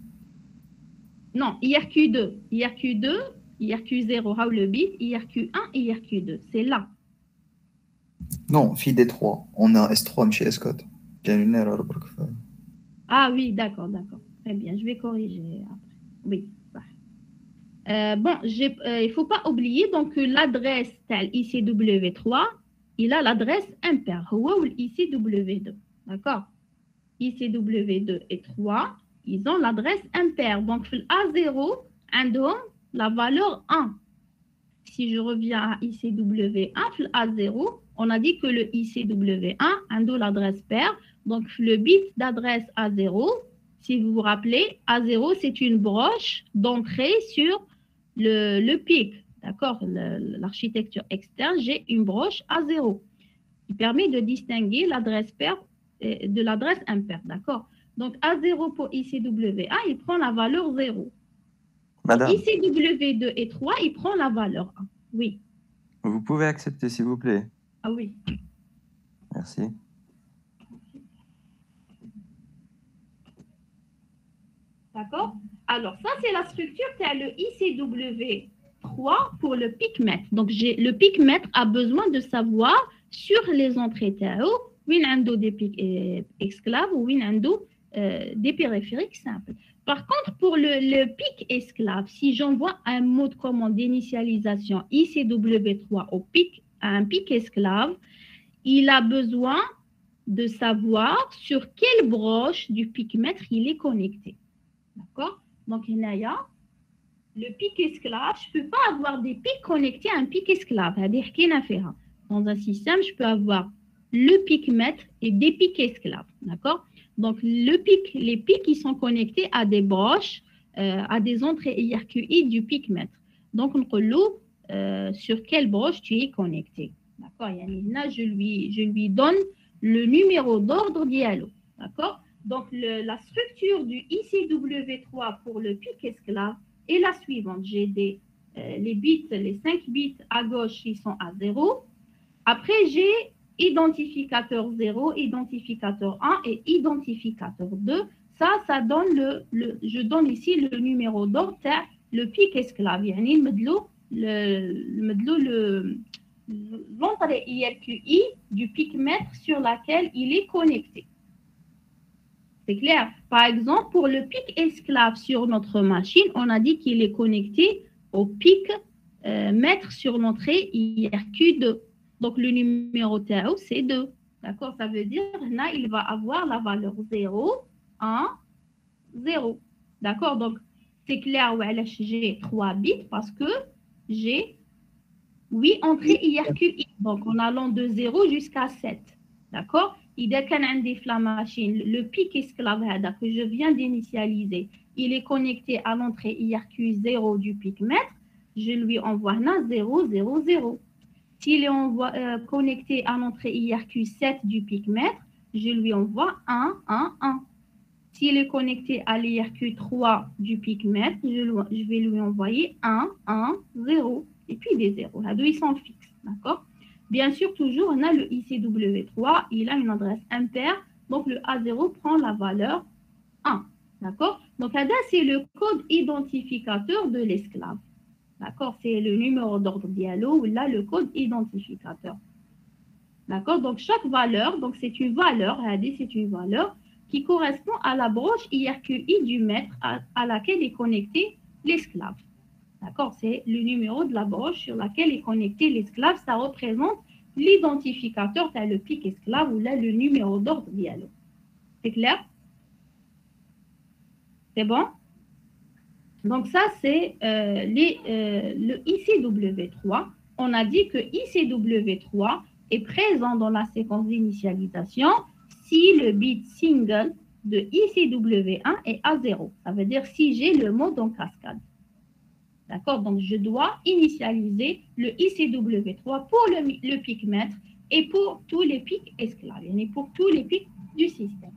Non, IRQ2, IRQ0, how le bit, IRQ1, IRQ2, c'est là. Non, في D3, on a S3 ماشي اسكت. كاين une erreur برك. Ah oui, d'accord. Très bien, je vais corriger après. Oui. Bon, il ne faut pas oublier donc l'adresse ICW3, il a l'adresse impair, ou ICW2. D'accord? ICW2 et 3, ils ont l'adresse impair. Donc, A0, la valeur 1. Si je reviens à ICW1, A0, on a dit que le ICW1 a l'adresse paire. Donc, le bit d'adresse A0, si vous vous rappelez, A0, c'est une broche d'entrée sur le pic. D'accord? L'architecture externe, j'ai une broche A0 qui permet de distinguer l'adresse paire de l'adresse impaire. D'accord? Donc, A0 pour ICW1, il prend la valeur 0. Madame, ICW2 et 3, il prend la valeur 1. Oui. vous pouvez accepter, s'il vous plaît. Ah oui. Merci. D'accord? Alors, ça, c'est la structure qui a le ICW3 pour le pic mètre. Donc, le pic mètre a besoin de savoir sur les entrées TAO, où il y a des pics esclaves ou il y a des périphériques simples. Par contre, pour le pic esclave, si j'envoie un mot de commande d'initialisation ICW3 à un pic esclave, il a besoin de savoir sur quelle broche du pic mètre il est connecté. D'accord? Donc, il y a le pic esclave. Je ne peux pas avoir des pics connectés à un pic esclave. Dans un système, je peux avoir le pic mètre et des pics esclaves. D'accord? Donc, les pics qui sont connectés à des broches, à des entrées IRQI du pic mètre. Donc, on peut sur quelle broche tu es connecté. D'accord? Là, je lui donne le numéro d'ordre dialogue. D'accord? Donc, la structure du ICW3 pour le pic esclave est la suivante. J'ai les 5 bits à gauche, ils sont à 0. Après, j'ai identificateur 0, identificateur 1 et identificateur 2. Ça donne je donne ici le numéro d'ordre, le pic esclave. يعني l'entrée IRQI du pic mètre sur laquelle il est connecté. C'est clair. Par exemple, pour le pic esclave sur notre machine, on a dit qu'il est connecté au pic mètre sur l'entrée IRQ2. Donc, le numéro TAO, c'est 2. D'accord? Ça veut dire là, il va avoir la valeur 0, 1, 0. D'accord? Donc, c'est clair, j'ai 3 bits parce que j'ai 8 entrées IRQI. Donc, en allant de 0 jusqu'à 7. D'accord? إذا كان عندي في la machine le pic esclave que je viens d'initialiser, il est connecté à l'entrée IRQ0 du pic mètre, je lui envoie là 0, 0, 0. S'il est connecté à l'entrée IRQ7 du pic mètre, je lui envoie 1, 1, 1. S'il est connecté à l'IRQ3 du pic mètre, je vais lui envoyer 1, 1, 0. Et puis des 0. Là, ils sont fixes. D'accord? Bien sûr, toujours, on a le ICW3, il a une adresse impaire, donc le A0 prend la valeur 1. D'accord? Donc, là, c'est le code identificateur de l'esclave. D'accord? C'est le numéro d'ordre dialogue, ou là, le code identificateur. D'accord? Donc, chaque valeur, donc c'est une valeur, c'est une valeur qui correspond à la broche IRQI du mètre à laquelle est connecté l'esclave. D'accord? C'est le numéro de la broche sur laquelle est connecté l'esclave. Ça représente l'identificateur t'as le pic esclave ou là le numéro d'ordre dialogue. C'est clair? C'est bon? Donc ça c'est le ICW3. On a dit que ICW3 est présent dans la séquence d'initialisation si le bit single de ICW1 est à 0. Ça veut dire si j'ai le mode en cascade. D'accord? Donc, je dois initialiser le ICW3 pour le pic maître et pour tous les pics esclaves, et pour tous les pics du système.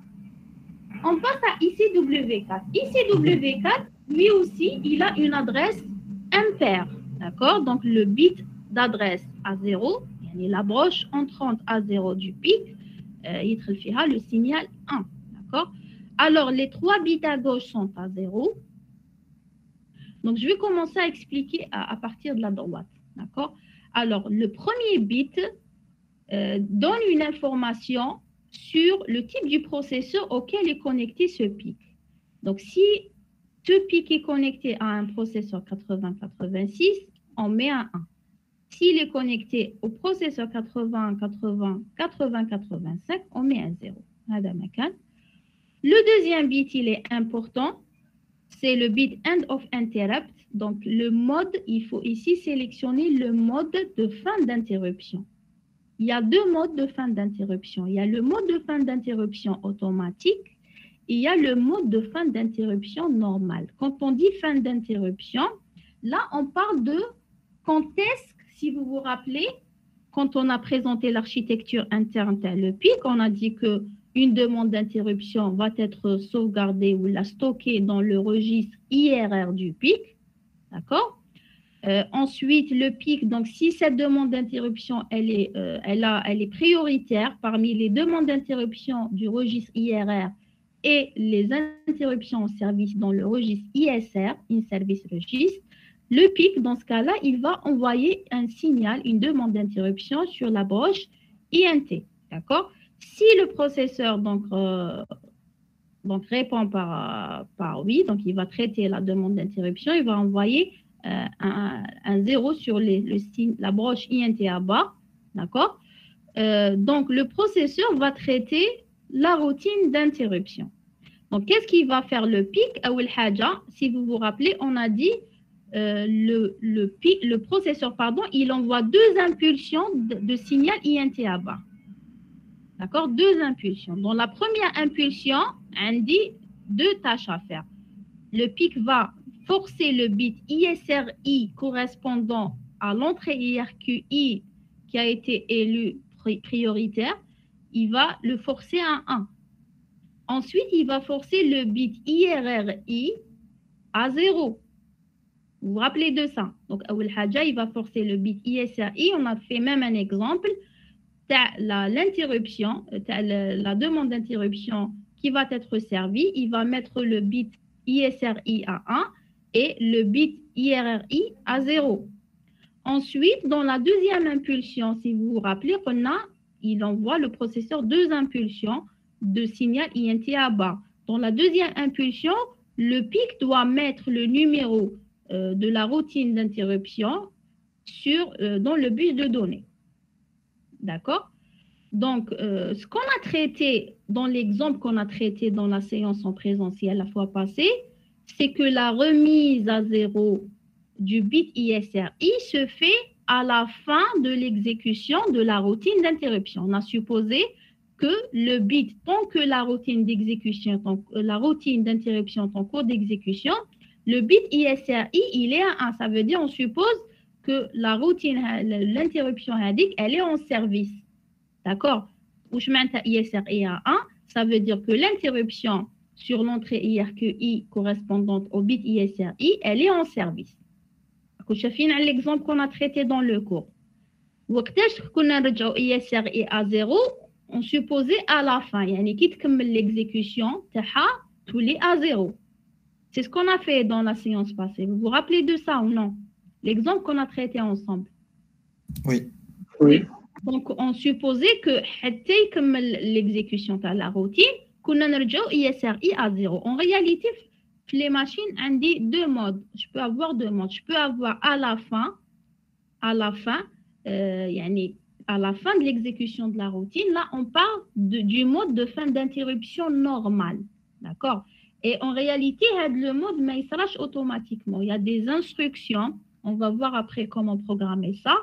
On passe à ICW4. ICW4, lui aussi, il a une adresse impaire. D'accord? Donc, le bit d'adresse à 0, la broche entrante à 0 du pic, il fera le signal 1. D'accord? Alors, les 3 bits à gauche sont à 0. Donc, je vais commencer à expliquer à partir de la droite. D'accord? Alors, le premier bit donne une information sur le type du processeur auquel est connecté ce pic. Donc, si ce pic est connecté à un processeur 8086, on met un 1. S'il est connecté au processeur 8085, on met un 0. Le deuxième bit, il est important. C'est le bit end of interrupt. Donc, le mode, il faut ici sélectionner le mode de fin d'interruption. Il y a 2 modes de fin d'interruption. Il y a le mode de fin d'interruption automatique et il y a le mode de fin d'interruption normal. Quand on dit fin d'interruption, là, on parle de quand est-ce, si vous vous rappelez, quand on a présenté l'architecture interne le pic, on a dit que une demande d'interruption va être sauvegardée ou la stockée dans le registre IRR du pic. D'accord? Ensuite, le pic, donc si cette demande d'interruption, elle est prioritaire parmi les demandes d'interruption du registre IRR et les interruptions en service dans le registre ISR, In-Service Register, le pic, dans ce cas-là, il va envoyer un signal, une demande d'interruption sur la broche INT. D'accord? Si le processeur donc répond par oui, donc il va traiter la demande d'interruption, il va envoyer un 0 sur la broche INT à bas. D'accord? Donc le processeur va traiter la routine d'interruption. Donc qu'est-ce qu'il va faire le pic? Si vous vous rappelez, on a dit le processeur, il envoie 2 impulsions de signal INT à bas. D'accord? 2 impulsions. Dans la première impulsion, on dit 2 tâches à faire. Le pic va forcer le bit ISRI correspondant à l'entrée IRQI qui a été élu prioritaire. Il va le forcer à 1. Ensuite, il va forcer le bit IRRI à 0. Vous vous rappelez de ça? Donc, il va forcer le bit ISRI. On a fait même un exemple. L'interruption, la demande d'interruption qui va être servie, il va mettre le bit ISRI à 1 et le bit IRRI à 0. Ensuite, dans la deuxième impulsion, si vous vous rappelez, il envoie le processeur 2 impulsions de signal INT à bas. Dans la deuxième impulsion, le pic doit mettre le numéro de la routine d'interruption dans le bus de données. D'accord? Donc, ce qu'on a traité dans l'exemple qu'on a traité dans la séance en présentiel la fois passée, c'est que la remise à 0 du bit ISRI se fait à la fin de l'exécution de la routine d'interruption. On a supposé que le bit, tant que la routine d'exécution, la routine d'interruption est en cours d'exécution, le bit ISRI, il est à 1. Ça veut dire, on suppose que la routine, l'interruption indique, elle est en service. D'accord? ISRI à 1, ça veut dire que l'interruption sur l'entrée IRQI correspondante au bit ISRI, elle est en service. L'exemple qu'on a traité dans le cours. ISRI à 0, on supposait à la fin, l'exécution, tous les à 0. C'est ce qu'on a fait dans la séance passée. Vous vous rappelez de ça ou non? L'exemple qu'on a traité ensemble. Oui. Oui. Donc, on supposait que l'exécution de la routine, qu'on a ISRI à 0. En réalité, les machines ont dit 2 modes. Je peux avoir 2 modes. Je peux avoir à la fin, à la fin de l'exécution de la routine, là, on parle du mode de fin d'interruption normal. D'accord? Et en réalité, le mode mais il s'arrache automatiquement. Il y a des instructions. On va voir après comment programmer ça.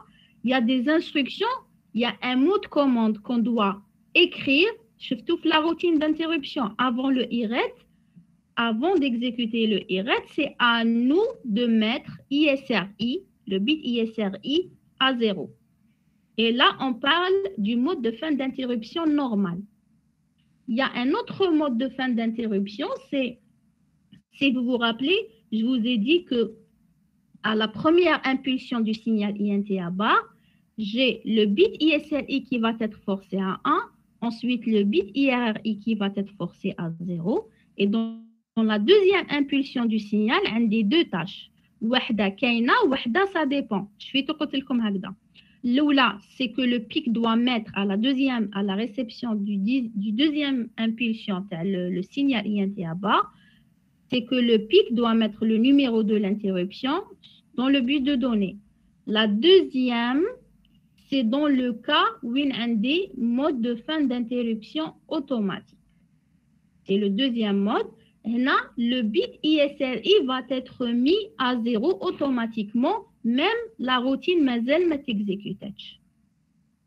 Il y a des instructions. Il y a un mot de commande qu'on doit écrire. Surtout la routine d'interruption avant le IRET. Avant d'exécuter le IRET, c'est à nous de mettre ISRI, le bit ISRI à 0. Et là, on parle du mode de fin d'interruption normal. Il y a un autre mode de fin d'interruption, c'est, si vous vous rappelez, je vous ai dit que à la première impulsion du signal INT à bas, j'ai le bit ISRI qui va être forcé à 1, ensuite le bit IRRI qui va être forcé à 0, et dans la deuxième impulsion du signal, on a deux tâches. Wahda kaina, wahda ça dépend. Je vais te dire comme ça. L'oula, c'est que le pic doit mettre à la réception du deuxième impulsion, le signal INT à bas, c'est que le pic doit mettre le numéro de l'interruption dans le but de donner. La deuxième, c'est dans le cas où il y a des modes de fin d'interruption automatique. C'est le deuxième mode. Là, le bit ISRI va être mis à 0 automatiquement, même la routine mazel met exécutée.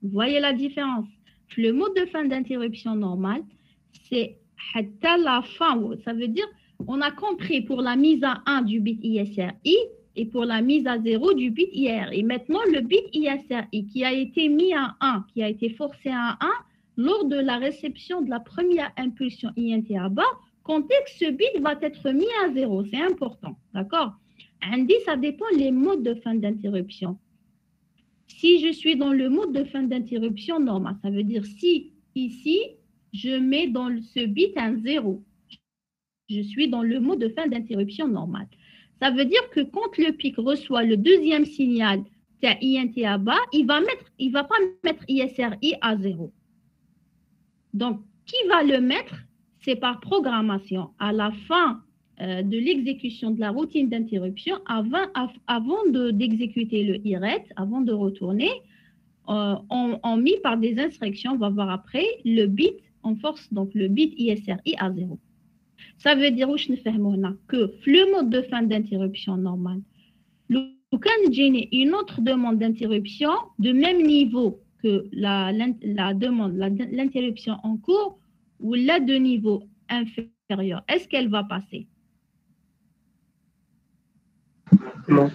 Vous voyez la différence? Le mode de fin d'interruption normal, c'est à la fin, ça veut dire on a compris pour la mise à 1 du bit ISRI et pour la mise à 0 du bit IRI. Maintenant, le bit ISRI qui a été mis à 1, qui a été forcé à 1, lors de la réception de la première impulsion INT à bas, comptez que ce bit va être mis à 0. C'est important. D'accord? Andy, ça dépend des modes de fin d'interruption. Si je suis dans le mode de fin d'interruption normal, ça veut dire si ici, je mets dans ce bit un 0. Je suis dans le mode de fin d'interruption normal. Ça veut dire que quand le pic reçoit le deuxième signal INT à bas, il va pas mettre ISRI à 0. Donc, qui va le mettre? C'est par programmation. À la fin de l'exécution de la routine d'interruption, avant d'exécuter le IRET, avant de retourner, on met par des instructions, on va voir après, le bit, on force donc le bit ISRI à 0. Ça veut dire que le mode de fin d'interruption normal, quand j'ai une autre demande d'interruption de même niveau que l'interruption en cours ou là de niveau inférieur, est-ce qu'elle va passer? Non.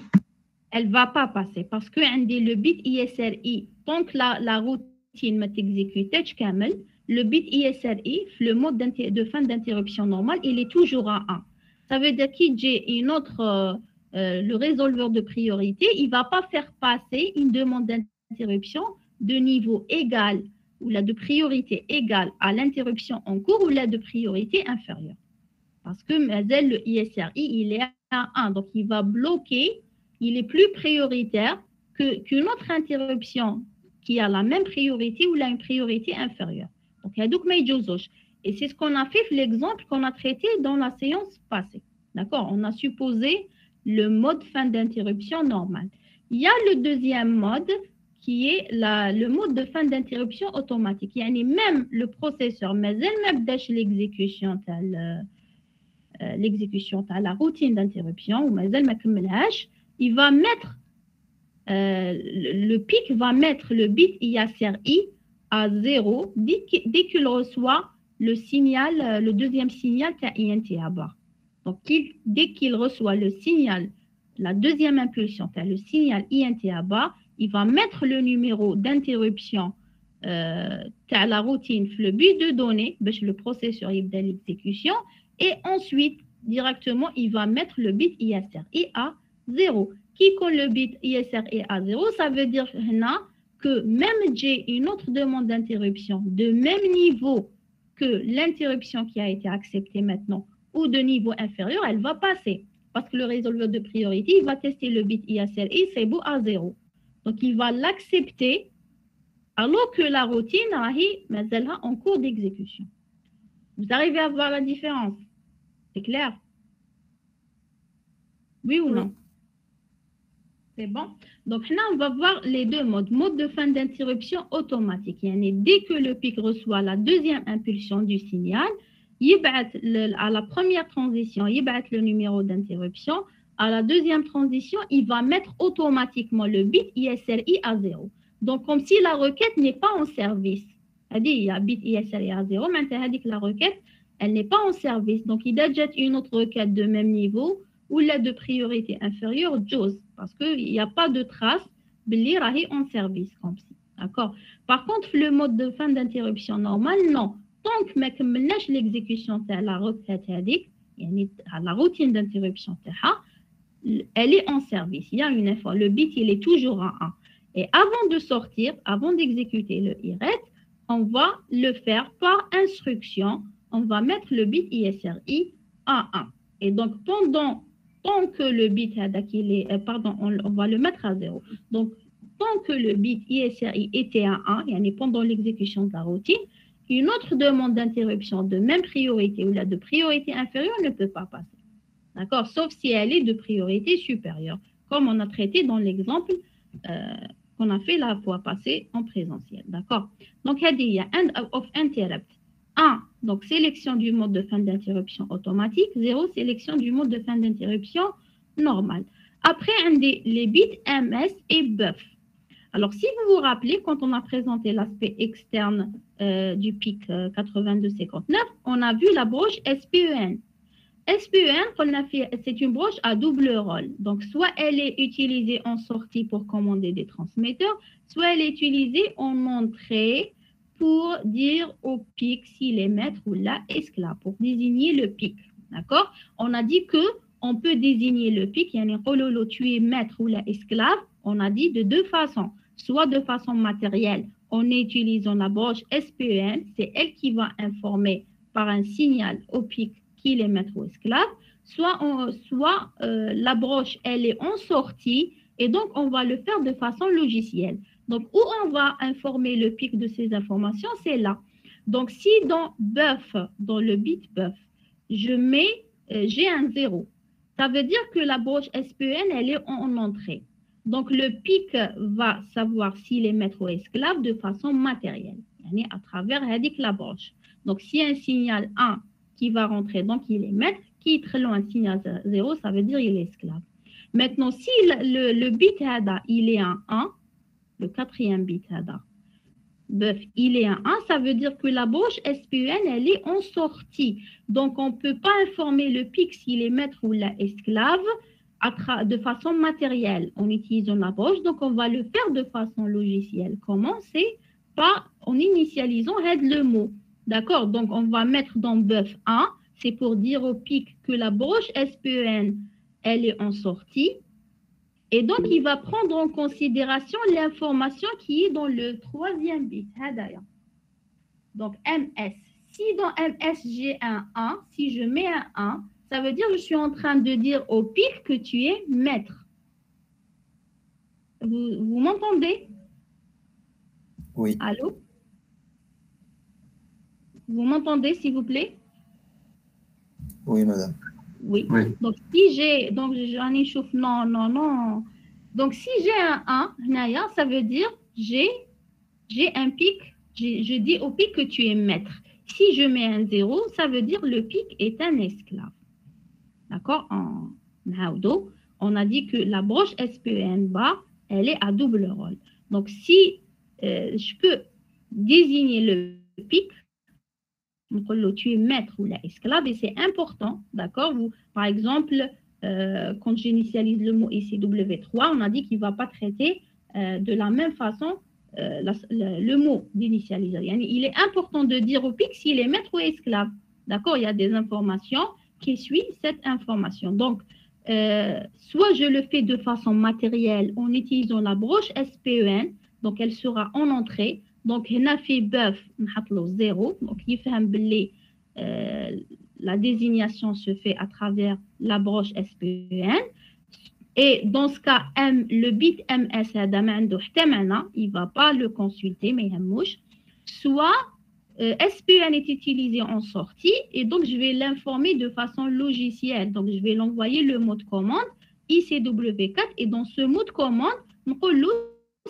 Elle ne va pas passer parce que le bit ISRI, tant que la routine m'est exécutée, le bit ISRI, le mode de fin d'interruption normal, il est toujours à 1. Ça veut dire qu'il y a une autre, le résolveur de priorité, il ne va pas faire passer une demande d'interruption de niveau égal ou là de priorité égale à l'interruption en cours ou là de priorité inférieure. Parce que le ISRI, il est à 1, donc il va bloquer, il est plus prioritaire qu'une autre interruption qui a la même priorité ou là une priorité inférieure. Donc, il y a donc et c'est ce qu'on a fait, l'exemple qu'on a traité dans la séance passée. D'accord? On a supposé le mode fin d'interruption normal. Il y a le deuxième mode qui est le mode de fin d'interruption automatique. Il y a même le processeur, mais elle même l'exécution à la routine d'interruption, ou il va mettre le pic va mettre le bit ISRI à 0 dès qu'il reçoit le signal, le deuxième signal INT à bas. Donc, dès qu'il reçoit le signal, la deuxième impulsion, le signal INT à bas, il va mettre le numéro d'interruption à la routine, le but de données, le processeur il donne l'exécution, et ensuite, directement, il va mettre le bit ISRI à 0. Qui quand le bit ISRI à 0, ça veut dire que même j'ai une autre demande d'interruption de même niveau que l'interruption qui a été acceptée maintenant ou de niveau inférieur, elle va passer. Parce que le résolveur de priorité, il va tester le bit ISRI, c'est beau à 0. Donc, il va l'accepter alors que la routine est en cours d'exécution. Vous arrivez à voir la différence? C'est clair? Oui ou non? C'est bon? Donc, là, on va voir les deux modes. Mode de fin d'interruption automatique. Dès que le pic reçoit la deuxième impulsion du signal, à la première transition, il va le numéro d'interruption. À la deuxième transition, il va mettre automatiquement le bit ISRI à 0. Donc, comme si la requête n'est pas en service. C'est-à-dire, il y a bit ISRI à 0, mais la requête, elle n'est pas en service. Donc, il jette une autre requête de même niveau ou la de priorité inférieure, JAWS, parce qu'il n'y a pas de trace de l'IRAHI en service. Comme ça. D'accord. Par contre, le mode de fin d'interruption normal, non. Tant que ما l'exécution de la requête la routine d'interruption, elle est en service. Il y a une fois, le bit, il est toujours à 1. Et avant de sortir, avant d'exécuter le IRET, on va le faire par instruction. On va mettre le bit ISRI à 1. Et donc, tant que le bit, on va le mettre à 0. Donc, tant que le bit ISRI était à 1, pendant l'exécution de la routine, une autre demande d'interruption de même priorité ou de priorité inférieure ne peut pas passer. D'accord? Sauf si elle est de priorité supérieure, comme on a traité dans l'exemple qu'on a fait la fois passée en présentiel. D'accord? Donc, il y a end of interrupt. 1, donc sélection du mode de fin d'interruption automatique. 0, sélection du mode de fin d'interruption normal. Après, les bits MS et buff. Alors, si vous vous rappelez, quand on a présenté l'aspect externe du PIC 8259, on a vu la broche SPEN. SPEN, c'est une broche à double rôle. Donc, soit elle est utilisée en sortie pour commander des transmetteurs, soit elle est utilisée en entrée pour dire au PIC s'il est maître ou la esclave, pour désigner le PIC. D'accord? On a dit qu'on peut désigner le PIC, tu es maître ou la esclave, on a dit de deux façons. Soit de façon matérielle, en utilisant la broche SPEN, c'est elle qui va informer par un signal au PIC qu'il est maître ou esclave, soit la broche, elle est en sortie, et donc on va le faire de façon logicielle. Donc, où on va informer le PIC de ces informations, c'est là. Donc, si dans buff, dans le bit buff, j'ai un 0, ça veut dire que la broche SPEN, elle est en entrée. Donc, le PIC va savoir s'il est maître ou esclave de façon matérielle, à travers la broche. Donc, s'il y a un signal 1 qui va rentrer, donc il est maître, qui est un signal 0, ça veut dire qu'il est esclave. Maintenant, si le bit HADA, il est un 1, le quatrième bit HADA, buff, il est un 1, ça veut dire que la broche SPEN, elle est en sortie. Donc, on ne peut pas informer le PIC s'il est maître ou la esclave de façon matérielle en utilisant la broche. Donc, on va le faire de façon logicielle. Comment? C'est en initialisant le mot. D'accord? Donc, on va mettre dans buff 1, c'est pour dire au PIC que la broche SPEN, elle est en sortie. Et donc, il va prendre en considération l'information qui est dans le troisième bit. Donc, MS. Si dans MS, j'ai un 1, si je mets un 1, ça veut dire que je suis en train de dire au PIC que tu es maître. Vous m'entendez? Oui. Allô? Vous m'entendez, s'il vous plaît? Oui, madame. Oui. Oui. Donc, si j'ai... Donc, j'en ai chauffe. Non. Donc, si j'ai un 1, ça veut dire j'ai un PIC. Je dis au PIC que tu es maître. Si je mets un 0, ça veut dire le PIC est un esclave. D'accord? En Naoudo, on a dit que la broche SPEN bas, elle est à double rôle. Donc, si je peux désigner le PIC, tu es maître ou la esclave, et c'est important, d'accord? Par exemple, quand j'initialise le mot ICW3, on a dit qu'il ne va pas traiter de la même façon le mot d'initialisation. Il est important de dire au PIC s'il est maître ou esclave. D'accord? Il y a des informations qui suivent cette information. Donc, soit je le fais de façon matérielle en utilisant la broche SPEN, donc elle sera en entrée. Donc, on a fait buff, on a 0. Donc, il fait la désignation se fait à travers la broche SPEN. Et dans ce cas, le bit MS, il ne va pas le consulter, mais soit SPEN est utilisé en sortie, et donc je vais l'informer de façon logicielle. Donc, je vais l'envoyer le mot de commande ICW4, et dans ce mot de commande, نقول له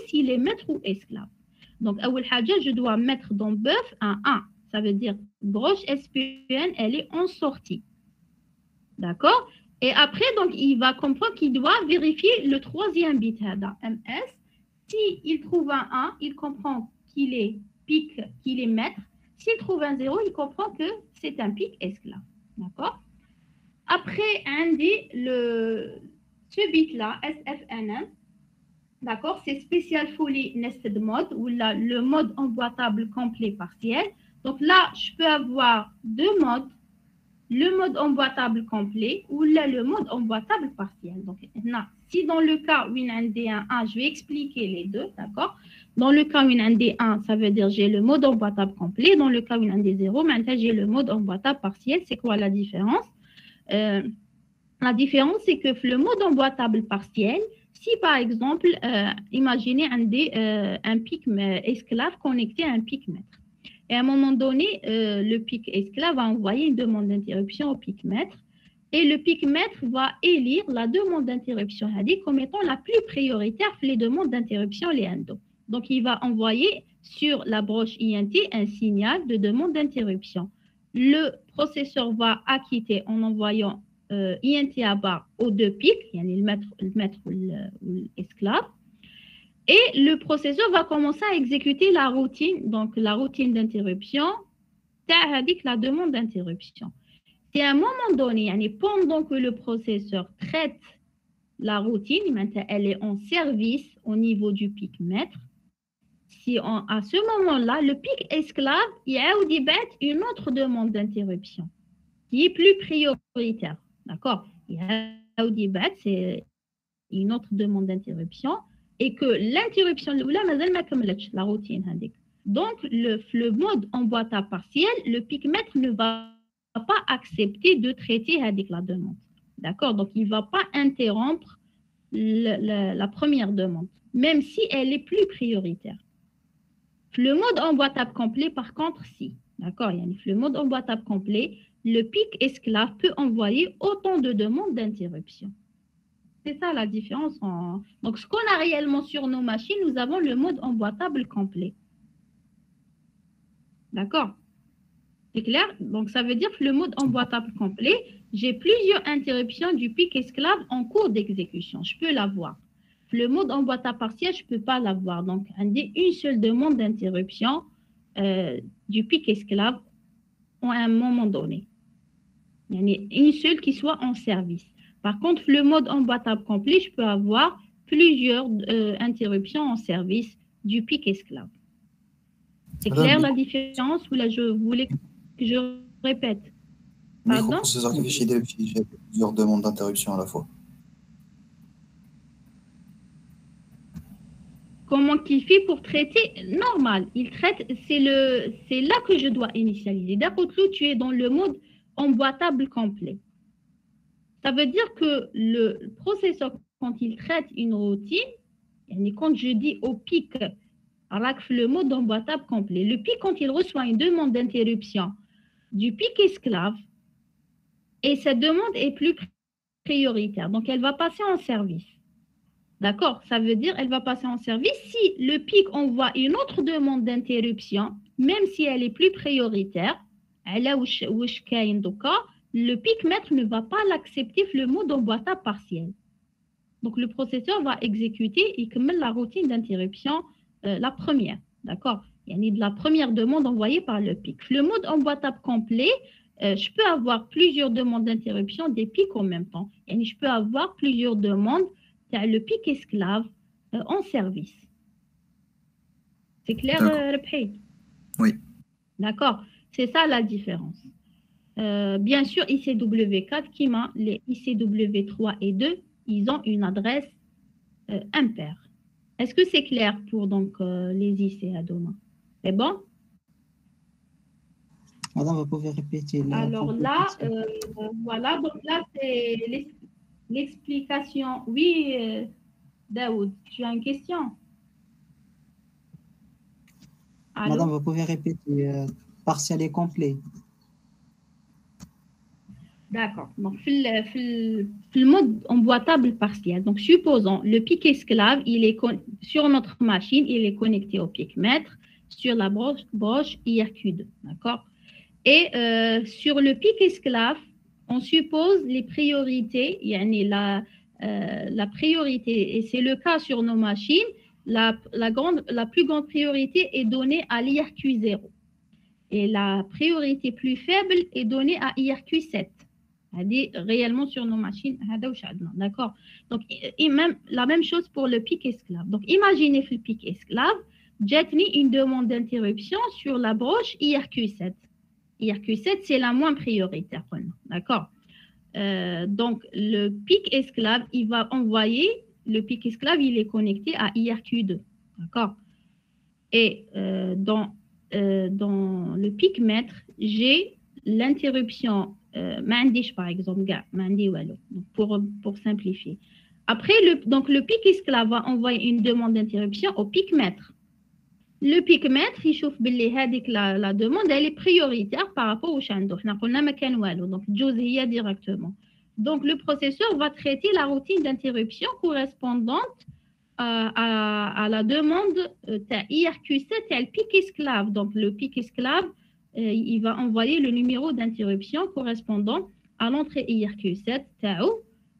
s'il est maître ou esclave. Donc, أول حاجة, je dois mettre dans bœuf un 1. Ça veut dire broche SPN, elle est en sortie. D'accord? Et après, donc, il va comprendre qu'il doit vérifier le troisième bit, MS. S'il trouve un 1, il comprend qu'il est pic, qu'il est maître. S'il trouve un 0, il comprend que c'est un pic esclave. D'accord? Après, on dit ce bit-là, SFNM, d'accord, c'est Special Fully Nested Mode, ou le mode emboîtable complet partiel. Donc là, je peux avoir deux modes, le mode emboîtable complet ou là, le mode emboîtable partiel. Donc, si dans le cas où on a un D1, je vais expliquer les deux, d'accord? Dans le cas où on a un D1, ça veut dire j'ai le mode emboîtable complet. Dans le cas où on a un D0, maintenant j'ai le mode emboîtable partiel. C'est quoi la différence? La différence, c'est que le mode emboîtable partiel, si par exemple, imaginez un pic esclave connecté à un pic maître. Et à un moment donné, le pic esclave va envoyer une demande d'interruption au pic maître. Et le pic maître va élire la demande d'interruption comme étant la plus prioritaire les demandes d'interruption les endo. Donc, il va envoyer sur la broche INT un signal de demande d'interruption. Le processeur va acquitter en envoyant INT à barre aux deux pics, le maître ou l'esclave. Et le processeur va commencer à exécuter la routine, donc la routine d'interruption, la demande d'interruption. Et à un moment donné, pendant que le processeur traite la routine, elle est en service au niveau du pic maître. Si à ce moment-là, le pic esclave, il y a une autre demande d'interruption qui est plus prioritaire. D'accord? Il y a c'est une autre demande d'interruption et que l'interruption, la routine. Donc, le mode emboîtable partiel, le pic maître ne va pas accepter de traiter avec la demande. D'accord? Donc, il ne va pas interrompre la première demande, même si elle est plus prioritaire. Le mode emboîtable complet, par contre, si. D'accord? Le mode emboîtable complet, le pic esclave peut envoyer autant de demandes d'interruption. C'est ça la différence. Donc, ce qu'on a réellement sur nos machines, nous avons le mode emboîtable complet. D'accord? C'est clair? Donc, ça veut dire que le mode emboîtable complet, j'ai plusieurs interruptions du pic esclave en cours d'exécution. Je peux l'avoir. Le mode emboîtable partiel, je ne peux pas l'avoir. Donc, une seule demande d'interruption du pic esclave à un moment donné. Il y en a une seule qui soit en service. Par contre, le mode emboîtable complet, je peux avoir plusieurs interruptions en service du pic esclave. C'est clair la différence ou là, je voulais que je répète? Pardon? Microprocesseur qui fait plusieurs demandes d'interruption à la fois. Comment qu'il fait pour traiter? Normal, il traite, c'est là que je dois initialiser. D'accord, tu es dans le mode emboîtable complet. Ça veut dire que le processeur, quand il traite une routine, et quand je dis au pic, le mode emboîtable complet, le pic, quand il reçoit une demande d'interruption du pic esclave, et cette demande est plus prioritaire, donc elle va passer en service. D'accord? Ça veut dire qu'elle va passer en service si le pic envoie une autre demande d'interruption, même si elle est plus prioritaire, le pic maître ne va pas l'accepter le mode emboîtable partiel. Donc, le processeur va exécuter et commence la routine d'interruption, la première. D'accord? Il y a de la première demande envoyée par le pic. Le mode emboîtable complet, je peux avoir plusieurs demandes d'interruption des pics en même temps. Je peux avoir plusieurs demandes, le pic esclave en service. C'est clair, Rebhi? Oui. D'accord? C'est ça la différence. Bien sûr, ICW4, les ICW3 et 2, ils ont une adresse impaire. Est-ce que c'est clair pour donc, les IC à demain? C'est bon? Madame, vous pouvez répéter. Alors là, voilà, donc là, c'est l'explication. Oui, Daoud, tu as une question? Allô? Madame, vous pouvez répéter partiel et complet. D'accord. Donc, le mode emboîtable partiel. Donc, supposons le pic esclave, sur notre machine, il est connecté au pic maître sur la broche IRQ2. D'accord. Et sur le pic esclave, on suppose les priorités, la priorité, et c'est le cas sur nos machines, la plus grande priorité est donnée à l'IRQ0. Et la priorité plus faible est donnée à IRQ7. Réellement sur nos machines. D'accord. Donc, la même chose pour le pic esclave. Donc, imaginez le pic esclave, j'ai une demande d'interruption sur la broche IRQ7. IRQ7, c'est la moins prioritaire. D'accord. Donc, le pic esclave, il va envoyer, le pic esclave, il est connecté à IRQ2. D'accord. Et dans le pic maître, j'ai l'interruption Mandish, par exemple, pour simplifier. Après, donc le pic esclave va envoyer une demande d'interruption au pic maître. Le pic maître, il chauffe la demande, elle est prioritaire par rapport au chando. Donc, josiyya directement. Donc, le processeur va traiter la routine d'interruption correspondante à la demande IRQ7 et le pic esclave. Donc, le pic esclave, il va envoyer le numéro d'interruption correspondant à l'entrée IRQ7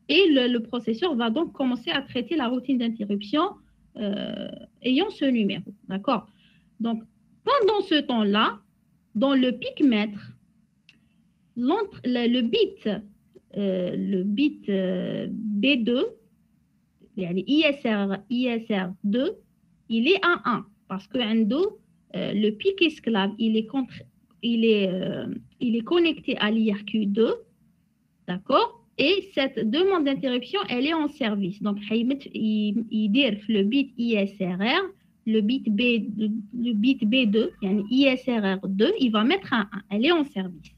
et le processeur va donc commencer à traiter la routine d'interruption ayant ce numéro. D'accord. Donc, pendant ce temps-là, dans le pic maître, le bit B2, ISR2, il est à 1 parce que le pic esclave, il est connecté à l'IRQ2, d'accord? Et cette demande d'interruption, elle est en service. Donc, il dit le bit ISRR, le bit B2, ISRR2, il va mettre un 1, elle est en service.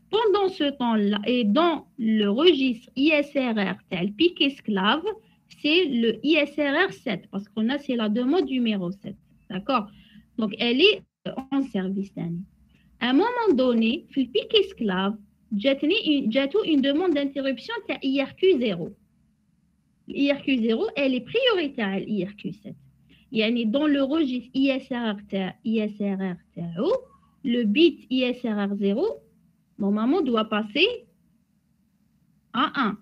Pendant ce temps-là, et dans le registre ISRR, tel pic esclave, c'est le ISRR7, parce qu'on a, c'est la demande numéro 7, d'accord? Donc, elle est en service. À un moment donné, le pic esclave, j'ai une demande d'interruption à IRQ0. IRQ0, elle est prioritaire à l'IRQ7. Dans le registre ISRR, le bit ISRR0, normalement, doit passer à 1.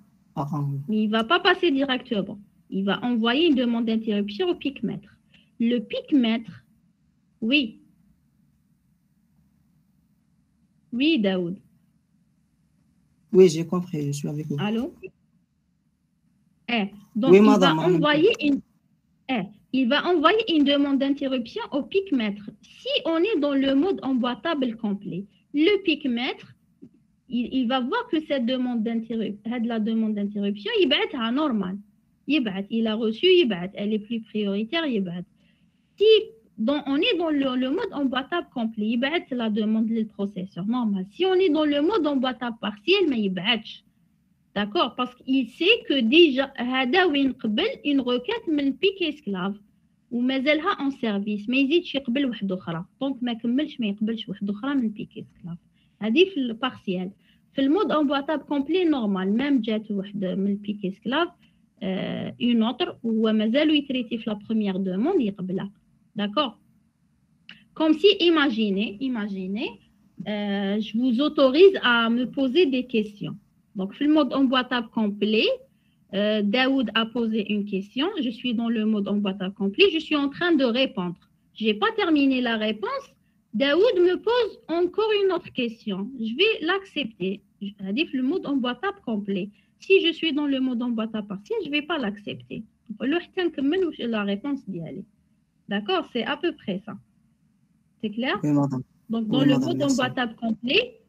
Mais il ne va pas passer directement. Il va envoyer une demande d'interruption au pic maître. Le pic maître, oui. Oui, Daoud. Oui, j'ai compris, je suis avec vous. Allô? Donc, oui, il madame, va envoyer une demande d'interruption au pic maître. Si on est dans le mode emboîtable complet, le pic maître, il va voir que cette demande d'interruption, il va être anormal. Il a reçu, elle est plus prioritaire, Si on est dans le mode emboîtable complet, il va être la demande du processeur normal. Si on est dans le mode emboîtable partiel, mais il va être. D'accord? Parce qu'il sait que déjà, une requête من pic esclave ومازالها en service. ما يزيدش يقبل واحدة أخرى. Donc ما كملش ما يقبلش واحدة أخرى من pic esclave. هذه في البارسيال. في المود emboîtable complet normal. même جات واحدة من pic esclave une autre ومازالو يتريتي في la première demande يقبلها. D'accord? Comme si, imaginez, je vous autorise à me poser des questions. Donc, le mode emboîtable complet, Daoud a posé une question. Je suis dans le mode emboîtable complet. Je suis en train de répondre. Je n'ai pas terminé la réponse. Daoud me pose encore une autre question. Je vais l'accepter. C'est-à-dire le mode emboîtable complet. Si je suis dans le mode emboîtable partiel, je ne vais pas l'accepter. La réponse d'y aller. D'accord? C'est à peu près ça. C'est clair? Oui, madame. Donc, dans le mode emboîtable complet,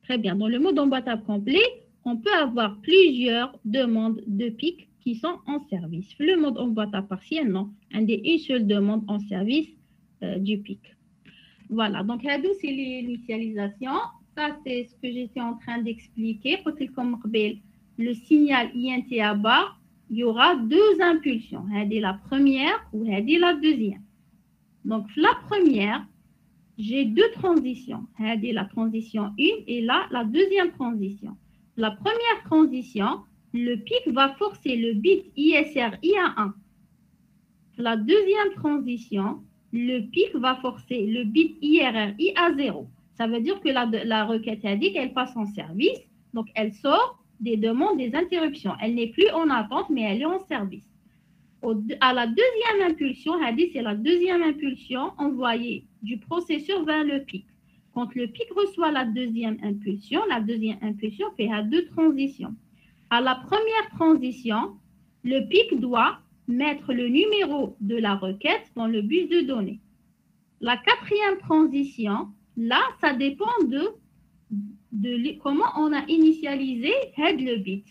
très bien. Dans le mode emboîtable complet, on peut avoir plusieurs demandes de pic qui sont en service. Le mode emboîtable partiel, non. Une seule demande en service du pic. Voilà. Donc, c'est l'initialisation. Ça, c'est ce que j'étais en train d'expliquer. Comme le signal INT à bas, il y aura deux impulsions. La première ou la deuxième. Donc, la première, j'ai deux transitions. La transition 1 et là, la deuxième transition. La première transition, le PIC va forcer le bit ISRI à 1. La deuxième transition, le PIC va forcer le bit IRRI à 0. Ça veut dire que la requête indique qu'elle passe en service, donc elle sort des demandes, des interruptions. Elle n'est plus en attente, mais elle est en service. À la deuxième impulsion, c'est la deuxième impulsion envoyée du processeur vers le PIC. Quand le PIC reçoit la deuxième impulsion fait à deux transitions. À la première transition, le PIC doit mettre le numéro de la requête dans le bus de données. La quatrième transition, là, ça dépend de comment on a initialisé le bit.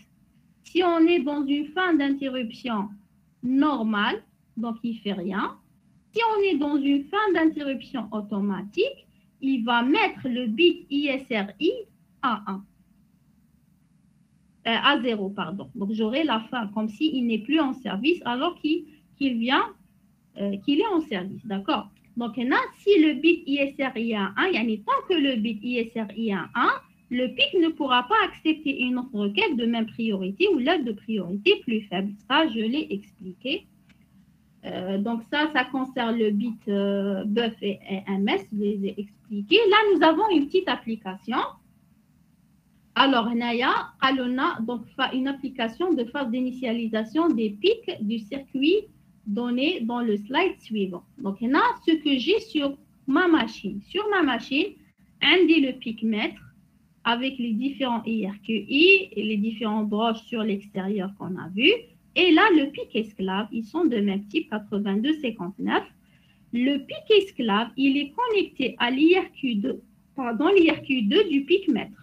Si on est dans une fin d'interruption normale, donc il ne fait rien. Si on est dans une fin d'interruption automatique, il va mettre le bit ISRI à 1. À 0, pardon. Donc, j'aurai la fin, comme s'il n'est plus en service alors qu'il est en service. D'accord? Donc, si le bit ISRI est à 1, tant que le bit ISRI est à 1, le PIC ne pourra pas accepter une autre requête de même priorité ou là de priorité plus faible. Ça, je l'ai expliqué. Donc, ça concerne le bit BUF et MS, je les ai expliqués. Là, nous avons une petite application. Alors, Naya, on a donc une application de phase d'initialisation des pics du circuit donné dans le slide suivant. Donc, là, ce que j'ai sur ma machine. Sur ma machine, on dit le pic mètre avec les différents IRQI et les différentes broches sur l'extérieur qu'on a vu. Et là, le pic esclave, ils sont de même type 8259. Le pic esclave, il est connecté à l'IRQ2 du pic mètre.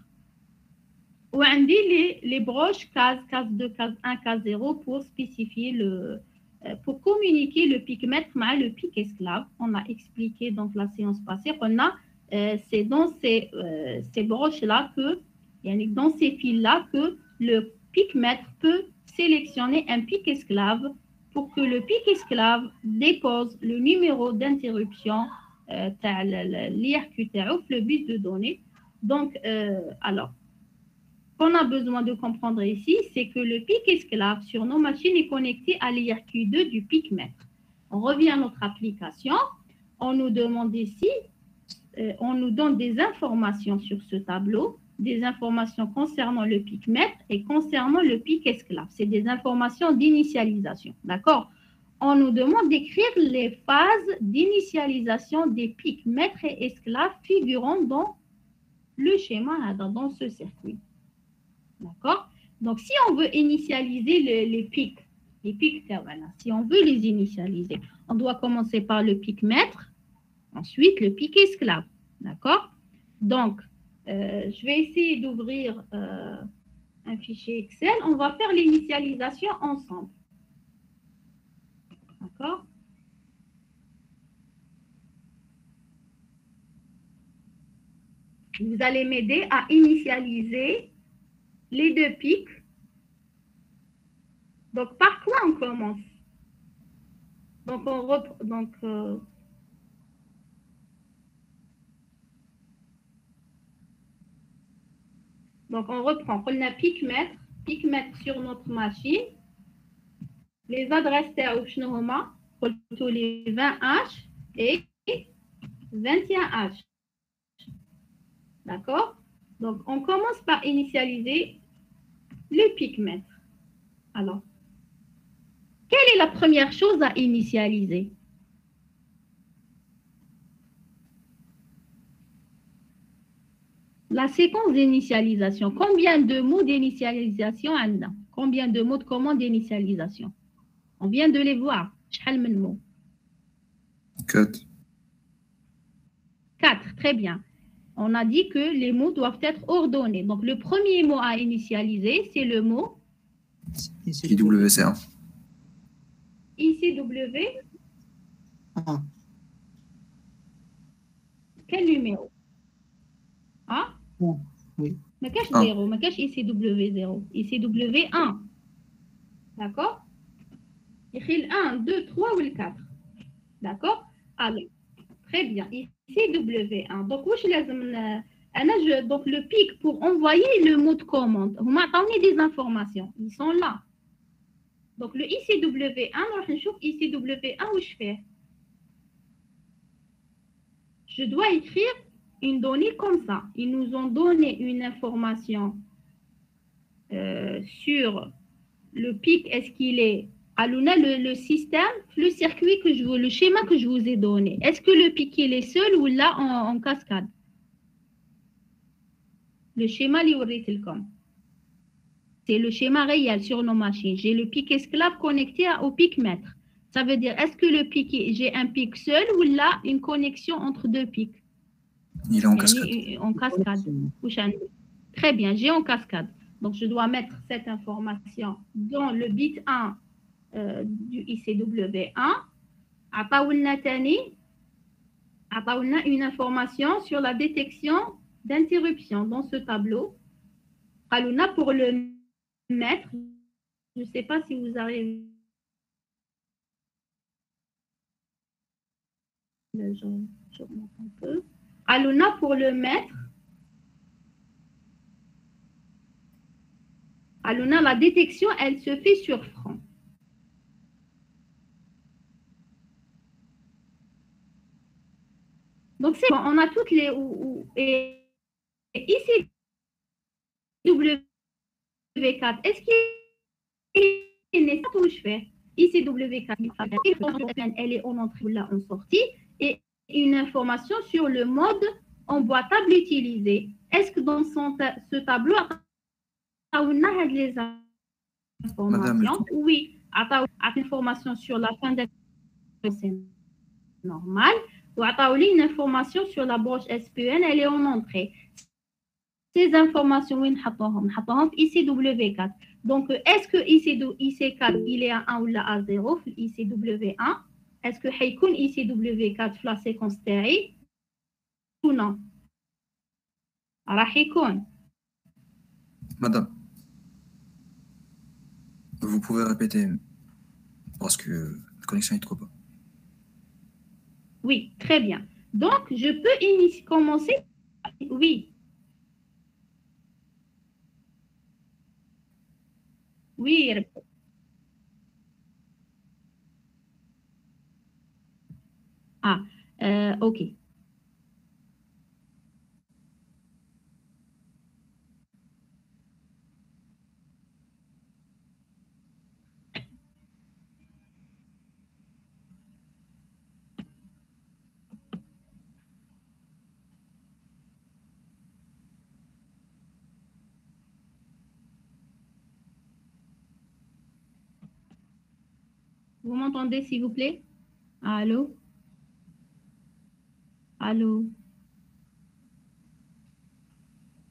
Où on dit les broches case 2, case 1, case 0 pour spécifier pour communiquer le pic mètre avec le pic esclave. On a expliqué dans la séance passée qu'on a c'est dans ces broches-là dans ces fils-là que le pic mètre peut sélectionner un pic esclave pour que le pic esclave dépose le numéro d'interruption l'IRQ le bus de données. Donc, alors, ce qu'on a besoin de comprendre ici, c'est que le pic esclave sur nos machines est connecté à l'IRQ2 du pic mètre. On revient à notre application. On nous demande ici, on nous donne des informations sur ce tableau, des informations concernant le pic mètre et concernant le pic esclave. C'est des informations d'initialisation, d'accord? On nous demande d'écrire les phases d'initialisation des pics mètre et esclave figurant dans le schéma, dans ce circuit. D'accord? Donc, si on veut initialiser les pics, si on veut les initialiser, on doit commencer par le pic mètre, ensuite le pic esclave. D'accord? Donc, je vais essayer d'ouvrir un fichier Excel. On va faire l'initialisation ensemble. D'accord? Vous allez m'aider à initialiser les deux pics. Donc, par quoi on commence? Donc, on reprend. On a pic mètre sur notre machine. Les adresses tous les 20H et 21H. D'accord? Donc, on commence par initialiser le pic mètre. Alors, quelle est la première chose à initialiser? La séquence d'initialisation. Combien de mots d'initialisation on a? Combien de mots de commande d'initialisation? On vient de les voir. Quel mot? 4. 4, très bien. On a dit que les mots doivent être ordonnés. Donc, le premier mot à initialiser, c'est le mot IWC1. ICW. Ah, Quel numéro? Ah? bon, oui. Mais cache Un. 0, mais cache ICW0. ICW1. D'accord? Il 1, 2, 3 ou le 4. D'accord? Alors, très bien. ICW1. Donc, où je laisse Donc, le pic, pour envoyer le mot de commande, vous m'attendez des informations. Ils sont là. Donc, le ICW1, ICW1, où je fais? Je dois écrire une donnée comme ça. Ils nous ont donné une information sur le pic. Est-ce qu'il est... Alors, le système, le circuit le schéma que je vous ai donné. Est-ce que le pic, il est seul ou là en cascade? Le schéma, c'est le schéma réel sur nos machines. J'ai le pic esclave connecté au pic maître. Ça veut dire, est-ce que le pic, j'ai un pic seul ou là une connexion entre deux pics? Il est en cascade. En cascade. Très bien, j'ai en cascade. Donc, je dois mettre cette information dans le bit 1 du ICW1. عطاولنا une information sur la détection d'interruption dans ce tableau. قالولنا pour le mettre, je ne sais pas si vous arrivez. Je remonte un peu. قالولنا pour le mettre. قالولنا la détection, elle se fait sur franc. Donc, c'est bon, on a toutes les... Et ici, W4, est-ce qu'il est nécessaire où je fais? Ici, W4, elle est en entrée ou là en sortie. Et une information sur le mode emboîtable utilisé. Est-ce que dans ce tableau, on a les informations? Oui, on a une information sur la fin de c'est normal. Ou une information sur la broche SPN, elle est en entrée. Ces informations, ICW4. Donc, est-ce que IC4, il est à 1 ou là à 0, ICW1? Est-ce que Haykun ICW4 la séquence TRI ou non? Madame, vous pouvez répéter parce que la connexion est trop bas. Oui, très bien. Donc, je peux commencer. Oui. Oui. Ah, OK. Vous m'entendez, s'il vous plaît? Allô? Allô?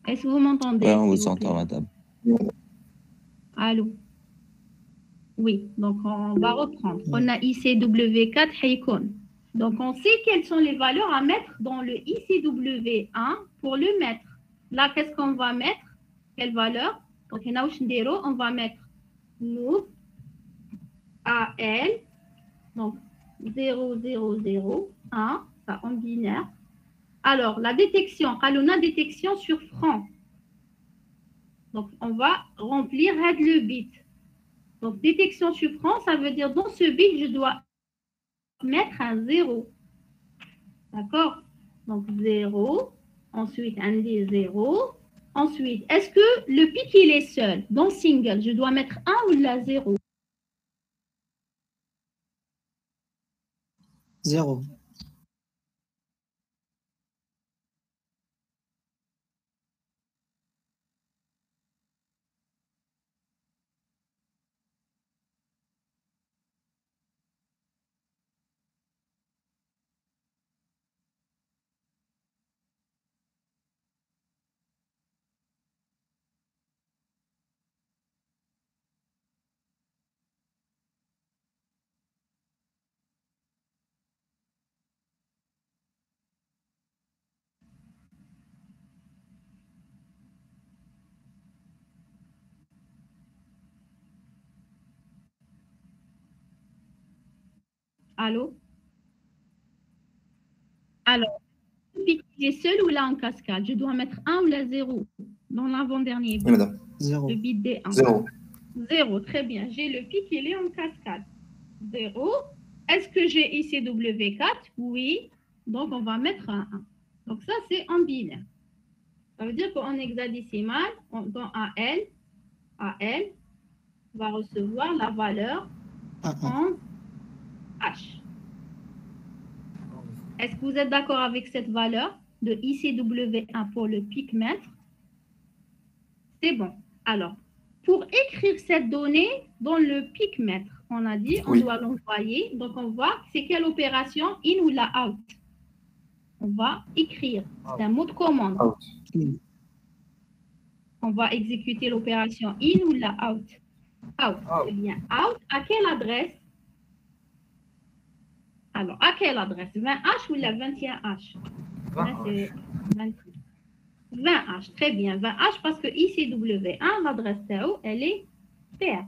Est-ce que vous m'entendez? Oui, on vous entend, madame. Allô? Oui, donc on va reprendre. On a ICW4 Haykun. Donc, on sait quelles sont les valeurs à mettre dans le ICW1 pour le mettre. Là, qu'est-ce qu'on va mettre? Quelle valeur? Donc, on va mettre move AL. Donc, 0, 0, 0, 1, ça en binaire. Alors, la détection, on a détection sur franc. Donc, on va remplir le bit. Donc, détection sur franc, ça veut dire dans ce bit, je dois mettre un 0. D'accord? Donc, 0. Ensuite, un des 0. Ensuite, est-ce que le pic, il est seul? Dans single, je dois mettre 1 ou la 0? 0. Allô? Alors, pic est seul ou là en cascade? Je dois mettre 1 ou la 0 dans l'avant-dernier Oui, bit, madame. 0. le bit D1. 0. 0, très bien. J'ai le pic, il est en cascade. 0. Est-ce que j'ai ICW4? Oui. Donc, on va mettre un 1. Donc, ça, c'est en binaire. Ça veut dire qu'en hexadécimal, dans AL va recevoir la valeur 1, 1. en H. Est-ce que vous êtes d'accord avec cette valeur de ICW1 pour le pic mètre? C'est bon. Alors, pour écrire cette donnée dans le pic mètre, on a dit on Oui. doit l'envoyer. Donc, on voit c'est quelle opération, in ou la out. On va écrire. C'est un mot de commande. Out. On va exécuter l'opération in ou la out. Out. Out. Eh bien, out, à quelle adresse? Alors, à quelle adresse? 20H ou la 21H? Là, c'est 20H, très bien. 20H parce que ICW1, l'adresse TAO, elle est PR.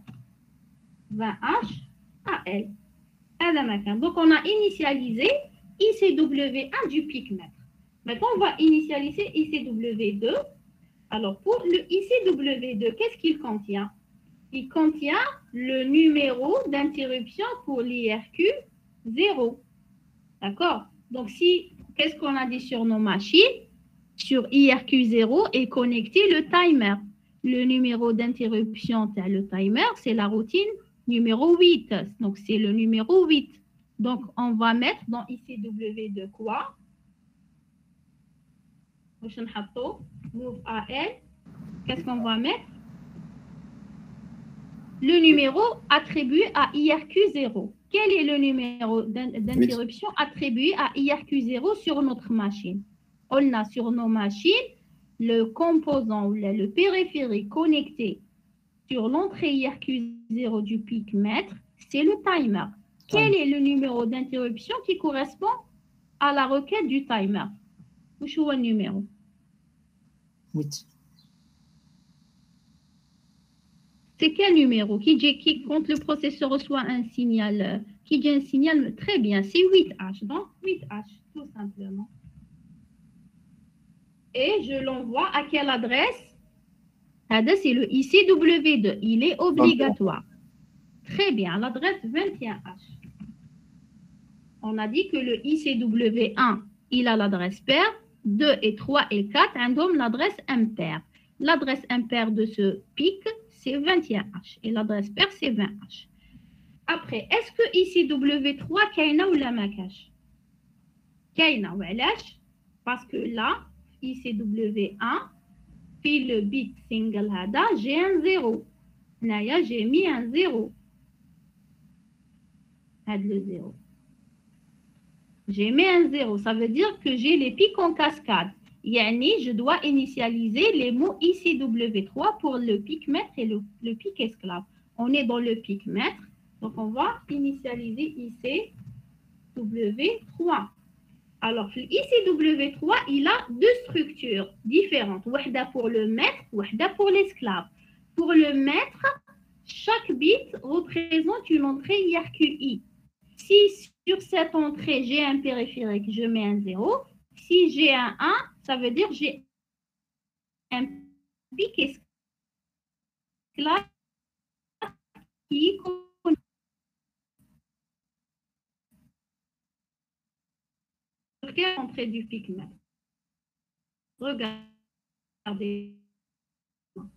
20H à L. Donc, on a initialisé ICW1 du pic mètre. Maintenant, on va initialiser ICW2. Alors, pour le ICW2, qu'est-ce qu'il contient? Il contient le numéro d'interruption pour l'IRQ 0. D'accord? Donc, qu'est-ce qu'on a dit sur nos machines? Sur IRQ0 est connecté le timer. Le numéro d'interruption, le timer, c'est la routine numéro 8. Donc, c'est le numéro 8. Donc, on va mettre dans ICW2 quoi? Move AL. Qu'est-ce qu'on va mettre? Le numéro attribué à IRQ0. Quel est le numéro d'interruption attribué à IRQ0 sur notre machine? On a sur nos machines le composant ou le périphérique connecté sur l'entrée IRQ0 du pic mètre, c'est le timer. Quel est le numéro d'interruption qui correspond à la requête du timer? Où est le numéro? 8. C'est quel numéro qui, quand le processeur reçoit un signal, qui dit un signal, très bien, c'est 8H. Donc, 8H, tout simplement. Et je l'envoie à quelle adresse? C'est le ICW2. Il est obligatoire. Très bien, l'adresse 21H. On a dit que le ICW1, il a l'adresse paire. 2 et 3 et 4, ont l'adresse impaire. L'adresse impaire de ce pic, c'est 21H. Et l'adresse paire, c'est 20H. Après, est-ce que ICW3, Kaina ou la Makash? Kaina, ou parce que là, ICW1, puis le bit single hada, j'ai un 0. Là, j'ai mis un 0. Had le 0. J'ai mis un 0. Ça veut dire que j'ai les pics en cascade. Yani, je dois initialiser les mots ICW3 pour le pic mètre et le pic esclave. On est dans le pic mètre. Donc, on va initialiser ICW3. Alors, ICW3, il a deux structures différentes. Wahda pour le maître, wahda pour l'esclave. Pour le maître, chaque bit représente une entrée IRQI. Si sur cette entrée, j'ai un périphérique, je mets un 0. Si j'ai un 1, ça veut dire que j'ai un pic esclave qui est l'entrée du pic mètre. Regardez.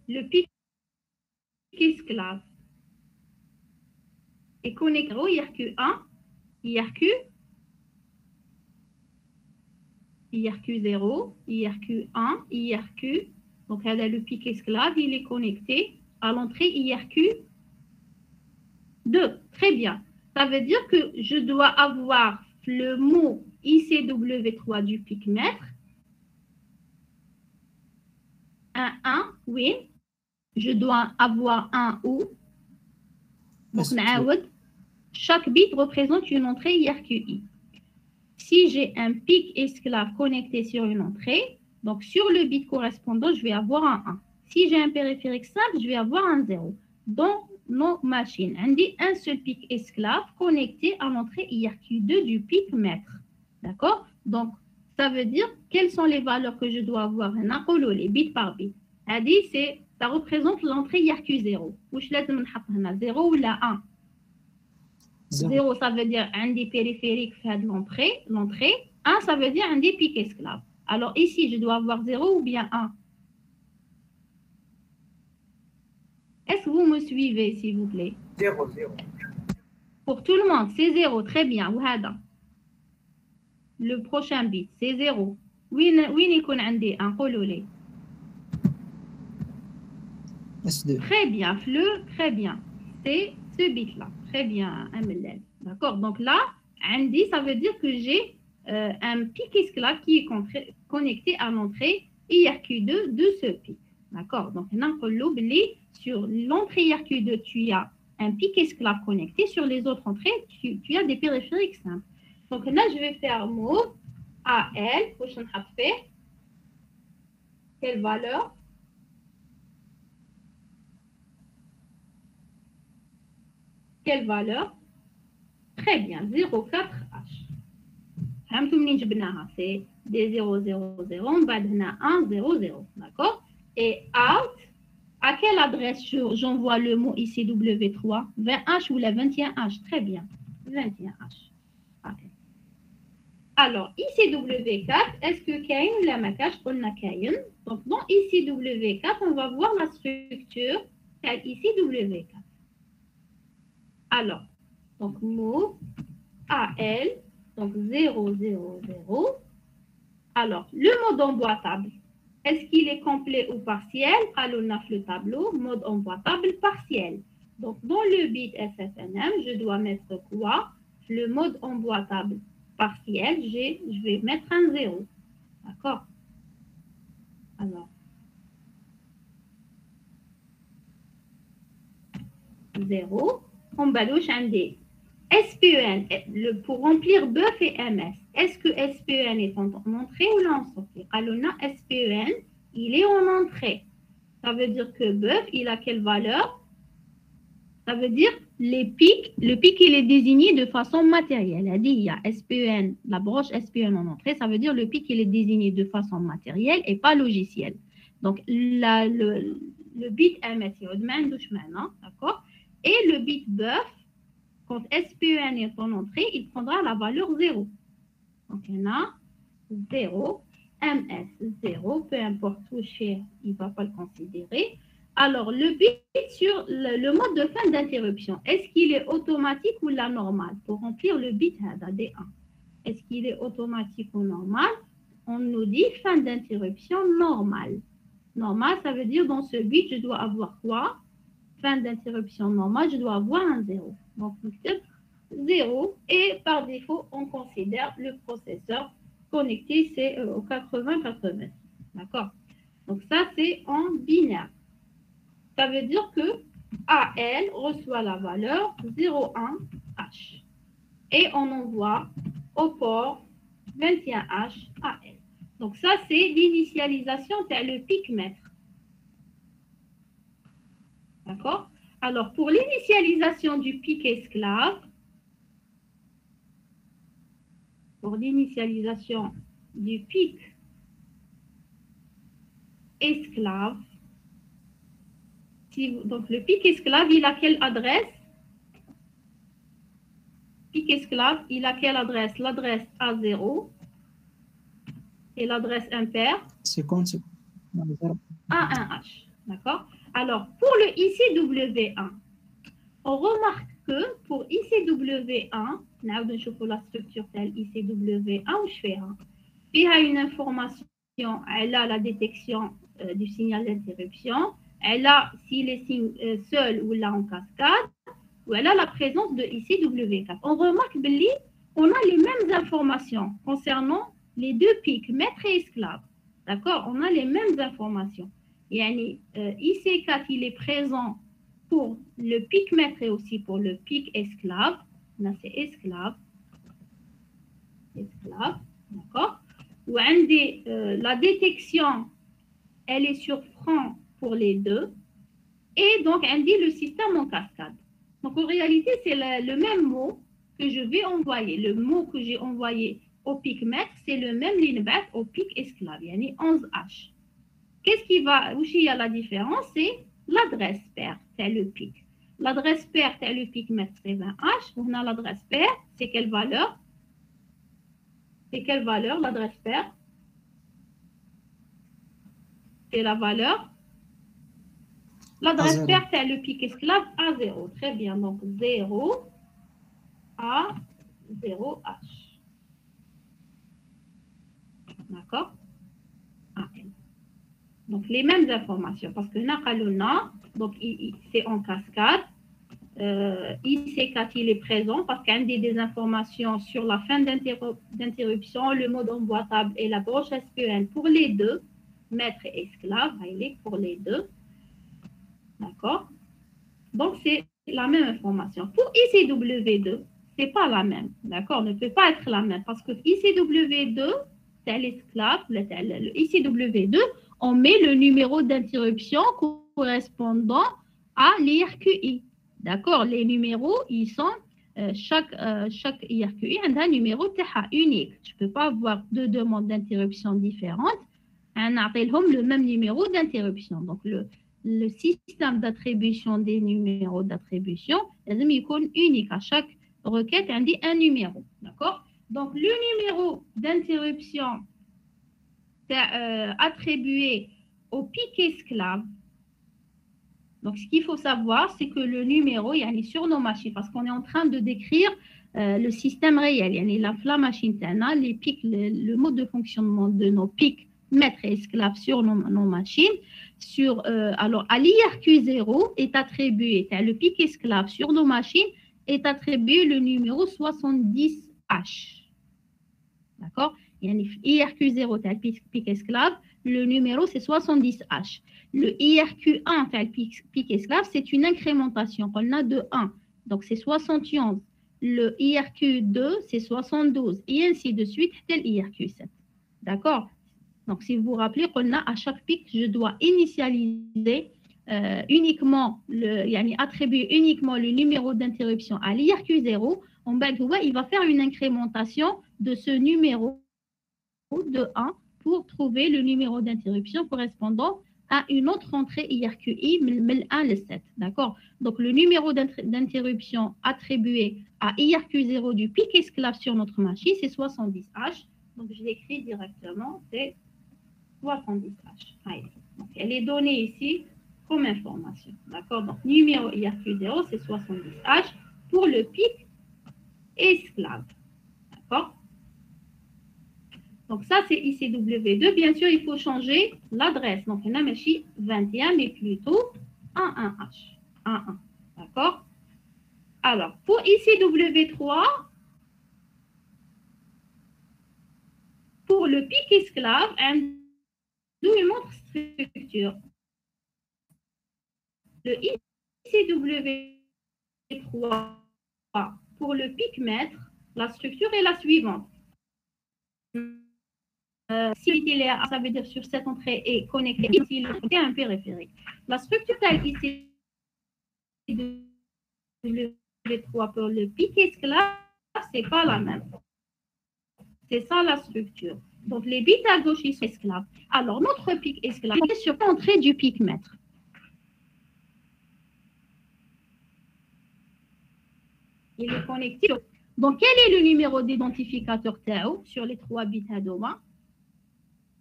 Le pic esclave est connecté au IRQ1, IRQ0, IRQ1, IRQ. Donc, là, le pic esclave, il est connecté à l'entrée IRQ2. Très bien. Ça veut dire que je dois avoir le mot ICW3 du pic mètre. Un 1, oui. Je dois avoir un ou. Donc, chaque bit représente une entrée IRQI. Si j'ai un pic esclave connecté sur une entrée, donc sur le bit correspondant, je vais avoir un 1. Si j'ai un périphérique simple, je vais avoir un 0. Dans nos machines, on dit un seul pic esclave connecté à l'entrée IRQ2 du pic mètre. D'accord? Donc, ça veut dire quelles sont les valeurs que je dois avoir. Les bits par bit. Ça représente l'entrée IRQ0. Ou je laisse 0 ou la 1. 0, ça veut dire un des périphériques fait de l'entrée. 1, ça veut dire un des pics esclaves. Alors ici, je dois avoir 0 ou bien 1. Est-ce que vous me suivez, s'il vous plaît? 0. Pour tout le monde, c'est 0. Très bien. Le prochain bit, c'est 0. Oui, il y a un قولوا S2. Très bien, Fleu, très bien. C'est ce bit-là. Très bien, MLL. D'accord? Donc là, Andy, ça veut dire que j'ai un pic esclave qui est connecté à l'entrée IRQ2 de ce pic. D'accord? Donc, sur l'entrée IRQ2, tu as un pic esclave connecté. Sur les autres entrées, tu as des périphériques simples. Donc là, je vais faire move AL. Quelle valeur? Quelle valeur? Très bien, 0,4H. C'est des 0, 0, 0. On va donner 1, 0, 0. D'accord? Et out, à quelle adresse j'envoie le mot ICW3? 20H ou la 21H? Très bien, 21H. Okay. Alors, ICW4, est-ce que Kain ou la Makash? On a Kain. Donc, dans ICW4, on va voir la structure ICW4. Alors, donc move AL, donc 0, 0, 0. Alors, le mode emboîtable, est-ce qu'il est complet ou partiel? Alors, on a le tableau, mode emboîtable partiel. Donc, dans le bit SFNM, je dois mettre quoi? Le mode emboîtable partiel, je vais mettre un 0. D'accord? Alors, 0. On balouche un D. SPEN, pour remplir BUF et MS, est-ce que SPEN est en entrée ou en sortie? Alors, SPEN, il est en entrée. Ça veut dire que BUF, il a quelle valeur? Ça veut dire les pics. Le pic, il est désigné de façon matérielle. Elle dit, il y a SPEN, la broche SPEN en entrée. Ça veut dire le pic, il est désigné de façon matérielle et pas logicielle. Donc, le bit MS, il y a d'accord? Et le bit BUF, quand SPEN est en entrée, il prendra la valeur 0. Donc, il y en a 0, MS 0, peu importe où il ne va pas le considérer. Alors, le bit sur le mode de fin d'interruption, est-ce qu'il est automatique ou la normale? Pour remplir le bit D1, est-ce qu'il est automatique ou normal? On nous dit fin d'interruption normale. Normal, ça veut dire dans ce bit, je dois avoir quoi? Fin d'interruption normale, je dois avoir un 0. Donc, 0 et par défaut, on considère le processeur connecté, c'est au 80-80. D'accord? Donc, ça, c'est en binaire. Ça veut dire que AL reçoit la valeur 0,1H. Et on envoie au port 21H AL. Donc, ça, c'est l'initialisation, c'est le pic mètre. D'accord? Alors, pour l'initialisation du pic esclave, donc le pic esclave, il a quelle adresse? Pic esclave, il a quelle adresse? L'adresse A0 et l'adresse impaire? C'est quand c'est A1H. D'accord? Alors, pour le ICW1, on remarque que pour ICW1, on la structure telle ICW1 ou je fais il y a une information, elle a la détection du signal d'interruption, elle a s'il est seul ou là en cascade, ou elle a la présence de ICW4. On remarque qu'on a les mêmes informations concernant les deux pics, maître et esclave. D'accord? On a les mêmes informations. IC4, il est présent pour le pic maître et aussi pour le pic esclave. Là, c'est esclave. D'accord? Ou la détection, elle est sur franc pour les deux. Et donc, on dit le système en cascade. Donc, en réalité, c'est le même mot que je vais envoyer. Le mot que j'ai envoyé au pic maître, c'est le même l'inbat au pic esclave, yani 11H. Qu'est-ce qui va, où il y a la différence? C'est l'adresse paire, c'est le pic. L'adresse paire, c'est le pic maître, c'est 20H. On a l'adresse paire, c'est quelle valeur? C'est quelle valeur l'adresse paire? C'est la valeur. L'adresse paire, c'est le pic esclave à 0. Très bien, donc 0 à 0H. D'accord? Donc, les mêmes informations, parce que donc c'est en cascade. IC4, il est présent parce qu'il y a des informations sur la fin d'interruption, le mode emboîtable et la broche SQN pour les deux, maître et esclave, il est pour les deux. D'accord? Donc, c'est la même information. Pour ICW2, ce n'est pas la même. D'accord? Ne peut pas être la même parce que ICW2, c'est l'esclave, le ICW2, on met le numéro d'interruption correspondant à l'IRQI. D'accord? Les numéros, ils sont, chaque IRQI a un numéro unique. Je ne peux pas avoir deux demandes d'interruption différentes. On a le même numéro d'interruption. Donc, le système d'attribution des numéros d'attribution, il est unique. À chaque requête, on dit un numéro. D'accord? Donc, le numéro d'interruption attribué au pic esclave. Donc, ce qu'il faut savoir, c'est que le numéro, il est sur nos machines, parce qu'on est en train de décrire le système réel. Il y a la machine, les pics, le mode de fonctionnement de nos pics maître et esclave sur nos machines. Alors, à l'IRQ0 est attribué, le pic esclave sur nos machines est attribué le numéro 70H. D'accord? IRQ0, c'est le pic esclave, le numéro c'est 70H. Le IRQ1, c'est le pic esclave, c'est une incrémentation. On a de 1, donc c'est 71. Le IRQ2, c'est 72, et ainsi de suite, tel IRQ7. D'accord? Donc, si vous vous rappelez qu'on a à chaque pic, je dois initialiser uniquement, attribuer uniquement le numéro d'interruption à l'IRQ0. Il va faire une incrémentation de ce numéro de 1 pour trouver le numéro d'interruption correspondant à une autre entrée IRQI, le 1, le 7. D'accord? Donc, le numéro d'interruption attribué à IRQ0 du pic esclave sur notre machine, c'est 70H. Donc, je l'écris directement, c'est 70H. Donc, elle est donnée ici comme information. D'accord? Donc, numéro IRQ0, c'est 70H pour le pic esclave. D'accord? Donc, ça, c'est ICW2. Bien sûr, il faut changer l'adresse. Donc, on a ici 21, mais plutôt 11H. 11. D'accord? Alors, pour ICW3, pour le pic esclave, nous une autre structure. Le ICW3, pour le pic maître, la structure est la suivante. Si l'itinéraire, ça veut dire sur cette entrée est connecté ici, c'est un périphérique. La structure telle ici de le3 pour le pic esclave, c'est pas la même. C'est ça la structure. Donc les bits à gauche ils sont esclaves. Alors notre pic esclave est sur l'entrée du pic maître. Il est connecté. Donc quel est le numéro d'identificateur Tao sur les 3 bits à Doma?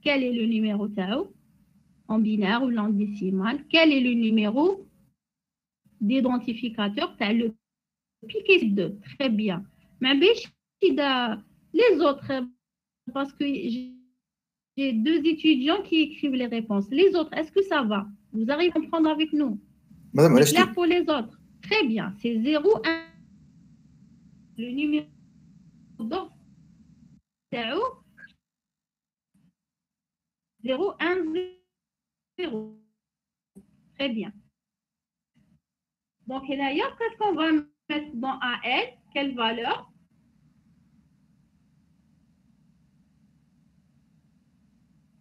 Quel est le numéro Tao en binaire ou en décimal? Quel est le numéro d'identificateur Tao? Le pic est 2. Très bien. Mais les autres, parce que j'ai 2 étudiants qui écrivent les réponses. Les autres, est-ce que ça va? Vous arrivez à comprendre avec nous? Madame, c'est clair pour les autres. Très bien. C'est 0, 1. Le numéro Tao 0, 1, 0. Très bien. Donc, d'ailleurs, qu'est-ce qu'on va mettre dans AL? Quelle valeur?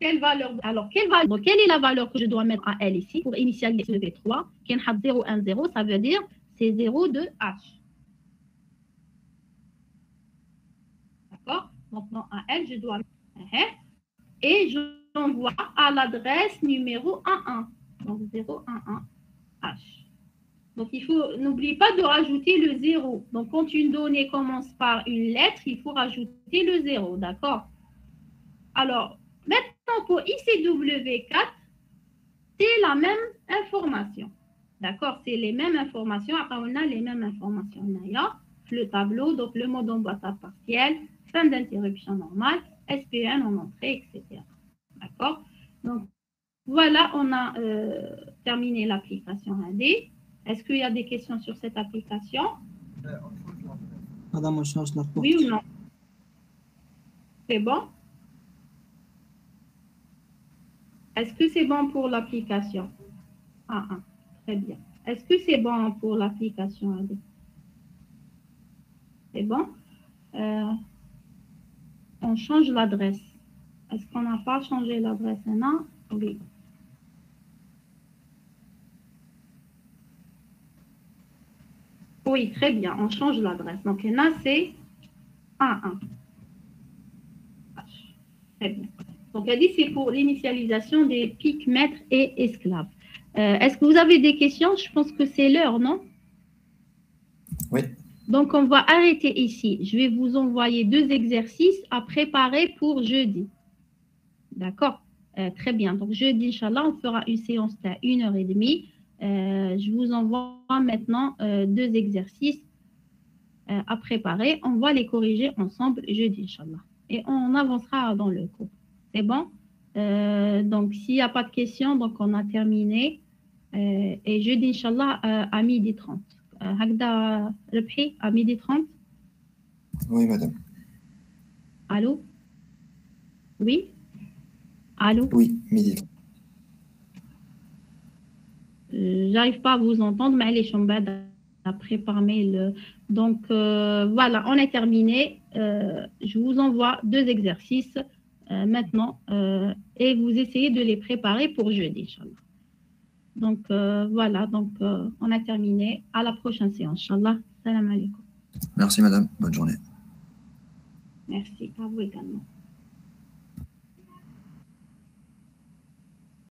Quelle valeur? Alors, quelle est la valeur que je dois mettre à L ici pour initialiser le V3? Qui est 0, 1, 0, ça veut dire c'est 0 de H. D'accord? Donc, dans AL, je dois mettre et j'envoie à l'adresse numéro 11. Donc, 011H. Donc, n'oublie pas de rajouter le 0. Donc, quand une donnée commence par une lettre, il faut rajouter le 0, d'accord? Alors, maintenant, pour ICW4, c'est la même information. D'accord? C'est les mêmes informations. Après, on a les mêmes informations. On a le tableau, donc le mode en boîte à partiel, fin d'interruption normale, SPN en entrée, etc. D'accord? Donc, voilà, on a terminé l'application AD. Est-ce qu'il y a des questions sur cette application? Madame, on change la porte. Oui ou non? C'est bon? Est-ce que c'est bon pour l'application? Très bien. Est-ce que c'est bon pour l'application AD? C'est bon? On change l'adresse. Est-ce qu'on n'a pas changé l'adresse? Non? Oui. Oui, très bien. On change l'adresse. Donc, là, c'est 11. Très bien. Donc, elle dit c'est pour l'initialisation des pics maîtres et esclaves. Est-ce que vous avez des questions? Je pense que c'est l'heure, non? Oui. Donc, on va arrêter ici. Je vais vous envoyer 2 exercices à préparer pour jeudi. D'accord? Très bien. Donc, jeudi, Inch'Allah, on fera une séance de 1h30. Je vous envoie maintenant 2 exercices à préparer. On va les corriger ensemble jeudi, Inch'Allah. Et on avancera dans le cours. C'est bon? Donc, s'il n'y a pas de questions, donc on a terminé. Et jeudi, Inch'Allah, à 12h30. Hagda Rebhi, à 12h30. Oui, madame. Allô? Oui? Allô? Oui, midi. J'arrive pas à vous entendre, mais les chambres après par mail. Donc, voilà, on est terminé. Je vous envoie 2 exercices maintenant et vous essayez de les préparer pour jeudi, Inch'Allah. Donc, voilà, donc on a terminé. À la prochaine séance, Inch'Allah. Salam alaikum. Merci, madame. Bonne journée. Merci, à vous également.